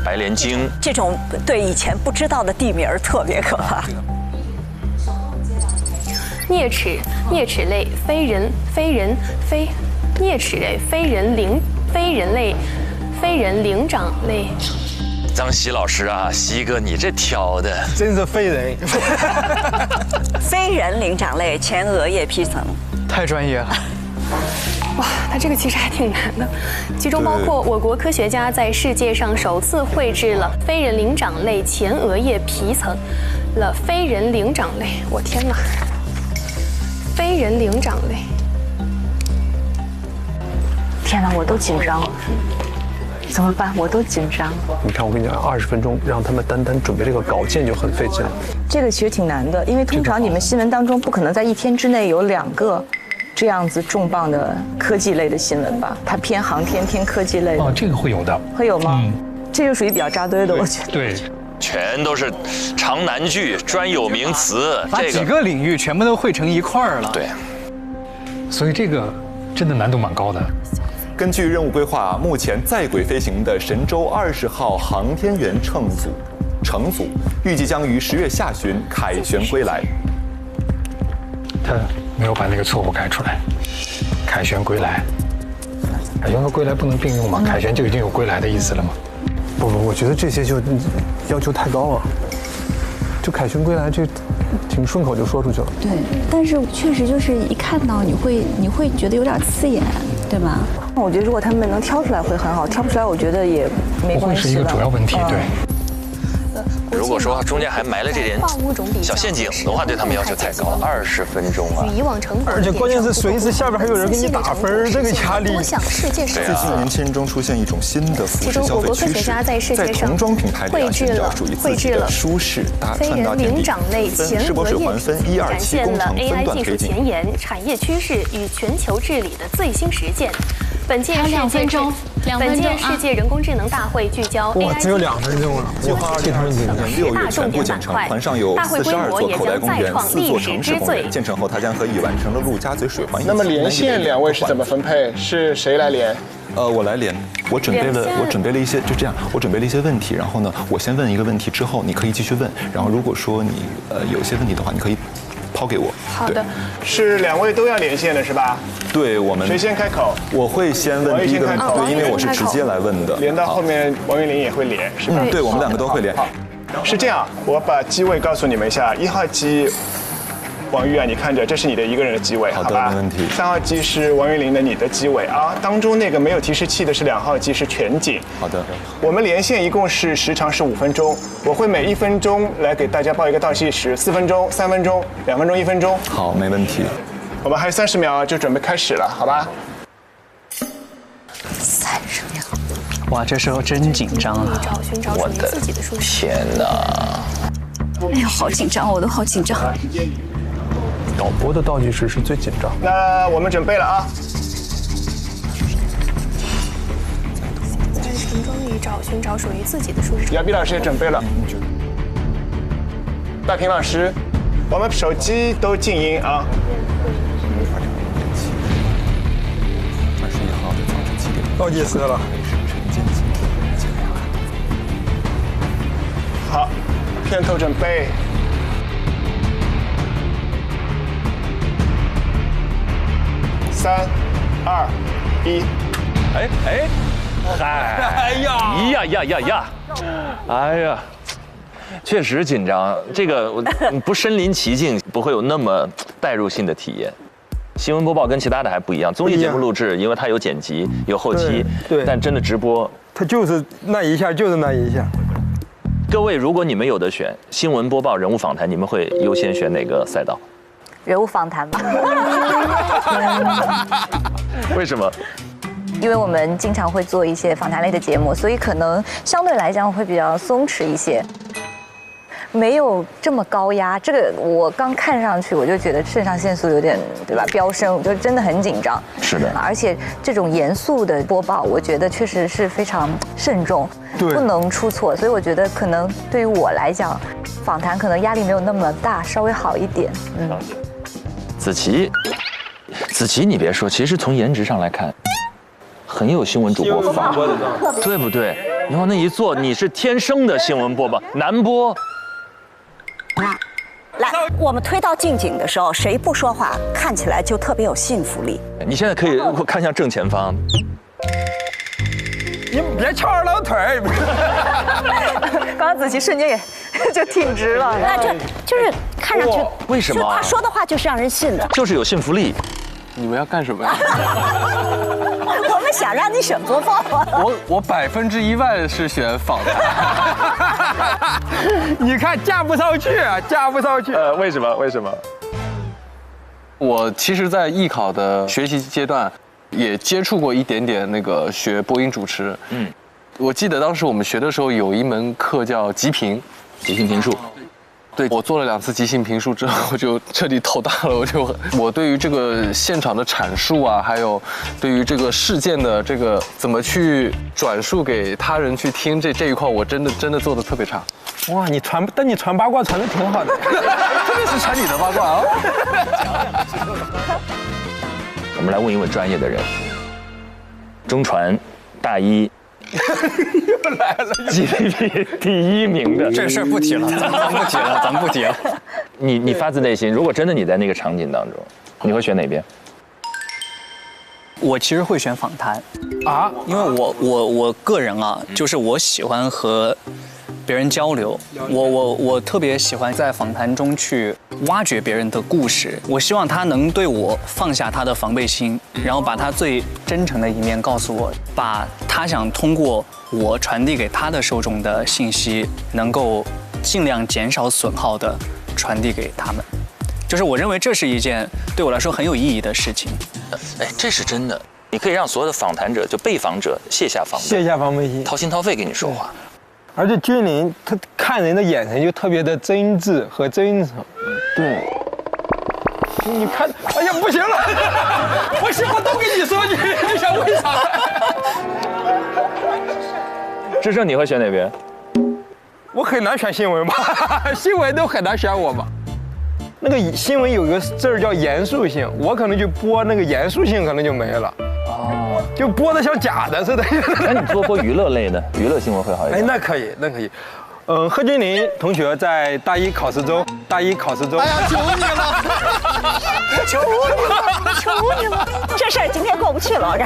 白莲经这种对以前不知道的地名特别可怕。啮齿类非人啮齿类非人灵长类。张希老师啊，希哥，你这挑的真是非人。非人灵长类前额叶皮层，太专业了。哇，它这个其实还挺难的，其中包括我国科学家在世界上首次绘制了非人灵长类前额叶皮层了非人灵长类，我天哪，非人灵长类，天哪，我都紧张了。怎么办？我都紧张。你看，我跟你讲，20分钟让他们单准备这个稿件就很费劲了。这个其实挺难的，因为通常你们新闻当中不可能在1天之内有2个这样子重磅的科技类的新闻吧？它偏航天、偏科技类的。哦，这个会有的。会有吗？这就属于比较扎堆的，我觉得。对。全都是长难句、专有名词，把几个领域全部都汇成一块儿了。对。所以这个真的难度蛮高的。根据任务规划，目前在轨飞行的神舟20号航天员乘组预计将于10月下旬凯旋归来。他没有把那个错误改出来。凯旋归来，凯旋和归来不能并用吗？凯旋就已经有归来的意思了吗？不，我觉得这些就要求太高了。就凯旋归来，这挺顺口就说出去了。对，但是确实就是一看到你会觉得有点刺眼，对吧？我觉得如果他们能挑出来会很好，挑不出来我觉得也没关系。不会是一个主要问题，对。如果说中间还埋了这点小陷阱的话，对他们要求太高了，20分钟啊！而且关键是随时下边还有人给你打分，这个压力。最近年轻人中出现一种新的服饰消费趋势，在童装品牌里寻找属于自己的舒适穿搭天地。世博水环分127工程分段推进。前沿、产业趋势与全球治理的最新实践。本届世界人工智能大会聚焦 AI 只有2分钟了，计划2020年6月全部建成，团上有42座口袋公园，4座城市公园。建成后，它将可以完成了陆家嘴水环。那么连线2位是怎么分配？是谁来连？我来连。我准备了一些，就这样，我准备了一些问题。然后呢，我先问一个问题，之后你可以继续问。然后如果说你有些问题的话，你可以抛给我。好的，是2位都要连线的是吧？对，我们谁先开口？我会先问第一个问题，对，因为我是直接来问的。连到后面，王云林也会连，是吧？对，我们2个都会连。是这样，我把机位告诉你们一下。1号机，王玉啊，你看着，这是你的一个人的机位，好吧？没问题。3号机是王云林的你的机位啊，当中那个没有提示器的是2号机，是全景。好的。我们连线一共是时长是5分钟，我会每1分钟来给大家报一个倒计时，4分钟、3分钟、2分钟、1分钟。好，没问题。我们还有30秒就准备开始了，好吧？30秒。哇，这时候真紧张啊！我的天哪！哎呦，好紧张，我都好紧张。导播的倒计时是最紧张。那我们准备了啊！在城中里寻找属于自己的舒适。姚碧老师也准备了。大平老师，我们手机都静音啊。21号的早晨7点。倒计时了。好，片头准备。3、2、1。哎呀，确实紧张。这个不身临其境，不会有那么代入性的体验。新闻播报跟其他的还不一样，综艺节目录制，因为它有剪辑、有后期，对，但真的直播，它就是那一下，就是那一下。各位，如果你们有的选，新闻播报、人物访谈，你们会优先选哪个赛道？人物访谈吧。为什么？因为我们经常会做一些访谈类的节目，所以可能相对来讲会比较松弛一些，没有这么高压。这个我刚看上去我就觉得肾上腺素有点，对吧，飙升，就真的很紧张。是的，而且这种严肃的播报，我觉得确实是非常慎重，不能出错。所以我觉得可能对于我来讲，访谈可能压力没有那么大，稍微好一点。子琪，你别说，其实从颜值上来看，很有新闻主播范儿，对不对？然后那一坐，你是天生的新闻播报，男播。来，我们推到近景的时候，谁不说话，看起来就特别有信服力。你现在可以看向正前方。你别翘二郎腿。刚刚子琪瞬间也就挺直了，那就是看上去为什么他说的话就是让人信的，就是有信服力。你们要干什么呀？我们想让你选播报啊。我100%是选访谈。你看架不上去啊，架不上去。为什么？为什么？我其实，在艺考的学习阶段，也接触过一点点那个学播音主持。我记得当时我们学的时候有一门课叫即评评述。对，我做了2次即兴评述之后，我就彻底头大了。我对于这个现场的阐述啊，还有对于这个事件的这个怎么去转述给他人去听这一块，我真的做的特别差。哇，你传八卦传的挺好的，特别是传你的八卦啊。我们来问一问专业的人，中传大一。又来了 ，GDP 第1名的这事儿不提了，咱们不提了。你发自内心，如果真的你在那个场景当中，你会选哪边？我其实会选访谈啊，因为我个人啊，就是我喜欢和别人交流，我特别喜欢在访谈中去挖掘别人的故事，我希望他能对我放下他的防备心，然后把他最真诚的一面告诉我，把他想通过我传递给他的受众的信息，能够尽量减少损耗的传递给他们。就是我认为这是一件对我来说很有意义的事情。哎，这是真的，你可以让所有的访谈者就被访者卸下防备心，掏心掏肺跟你说话。而且君临他看人的眼神就特别的真挚和真诚。对，你看，哎呀，不行了，我什么都跟你说，你想为啥？志胜，你会选哪边？我很难选新闻吧，新闻都很难选我吧。那个新闻有个字儿叫严肃性，我可能就播那个严肃性，可能就没了。哦，就播的像假的似的。那你播娱乐类的，娱乐新闻会好一点。哎，那可以，那可以。贺君临同学在大一考试中，哎呀，求你了，求你了，这事儿今天过不去了，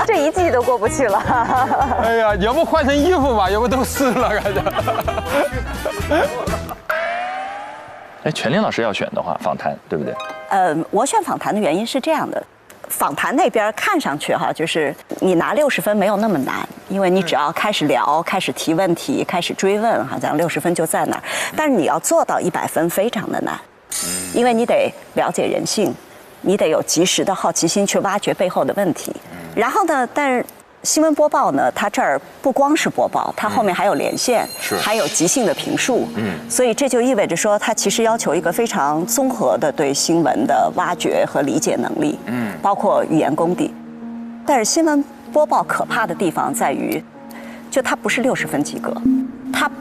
这一季都过不去了。哎呀，要不换身衣服吧，要不都湿了，感觉。哎，全林老师要选的话，访谈对不对？我选访谈的原因是这样的，访谈那边看上去哈，就是你拿60分没有那么难，因为你只要开始聊、开始提问题、开始追问，好像60分就在那儿。但是你要做到100分非常的难，因为你得了解人性，你得有及时的好奇心去挖掘背后的问题。然后呢，但是新闻播报呢，它这儿不光是播报，它后面还有连线，还有即兴的评述，所以这就意味着说，它其实要求一个非常综合的对新闻的挖掘和理解能力，包括语言功底。但是新闻播报可怕的地方在于，就它不是60分及格，它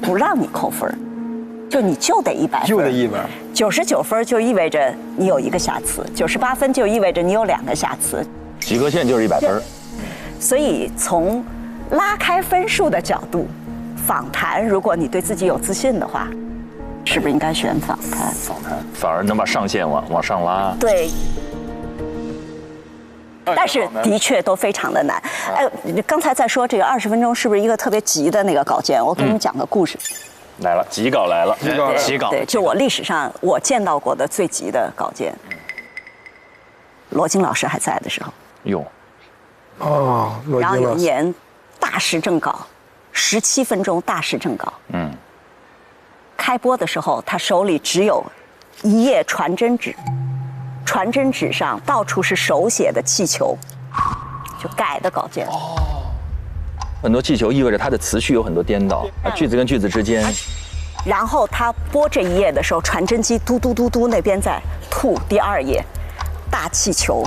不让你扣分，就你就得100分，就得100。99分就意味着你有1个瑕疵，98分就意味着你有2个瑕疵，及格线就是100分。所以从拉开分数的角度，访谈，如果你对自己有自信的话，是不是应该选访谈？访谈反而能把上限往上拉。对。但是的确都非常的难。刚才在说这个20分钟是不是一个特别急的那个稿件？我给你们讲个故事。来了，急稿来了，急稿。对，就我历史上我见到过的最急的稿件。罗京老师还在的时候。哟。哦，然后有一年大事正稿，17分钟大事正稿。开播的时候，他手里只有1页传真纸，传真纸上到处是手写的气球，就改的稿件。很多气球意味着它的词序有很多颠倒，句子跟句子之间。然后他播这1页的时候，传真机嘟嘟嘟嘟那边在吐第2页，大气球。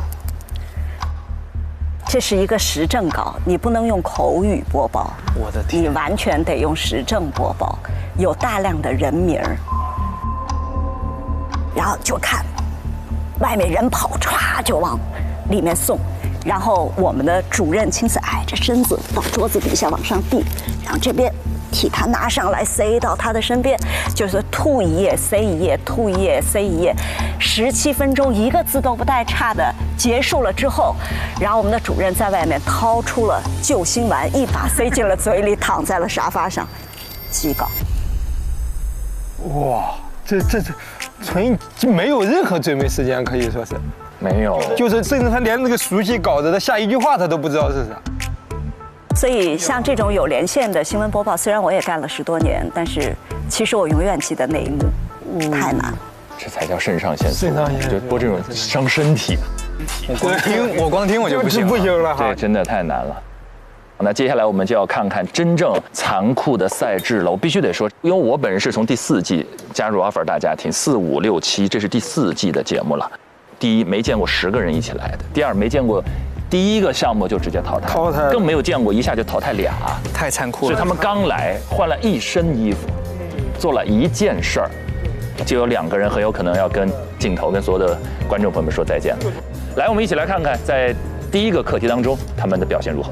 这是一个时政稿，你不能用口语播报，我的天，你完全得用时政播报，有大量的人名儿，然后就看外面人跑，歘就往里面送，然后我们的主任亲自矮着身子到桌子底下往上递，然后这边替他拿上来塞到他的身边，就是吐1页塞1页，吐1页塞1页，17分钟1个字都不带差的结束了之后，然后我们的主任在外面掏出了救心丸，一把塞进了嘴里，躺在了沙发上，极高。哇，这纯就没有任何准备时间，可以说是没有，就是甚至他连那个熟悉稿子的下一句话他都不知道是啥。所以像这种有连线的新闻播报，虽然我也干了10多年，但是其实我永远记得那一幕，太难了。这才叫肾上腺素，就播这种伤身体。我光听我就不行了，这真的太难了。那接下来我们就要看看真正残酷的赛制了。我必须得说，因为我本人是从第4季加入 offer 大家庭，4、5、6、7，这是第4季的节目了。第一，没见过10个人一起来的；第二，没见过第一个项目就直接淘汰，更没有见过一下就淘汰俩，太残酷了。所以他们刚来，换了一身衣服，做了一件事儿，就有2个人很有可能要跟镜头、跟所有的观众朋友们说再见了。来，我们一起来看看，在第一个课题当中，他们的表现如何。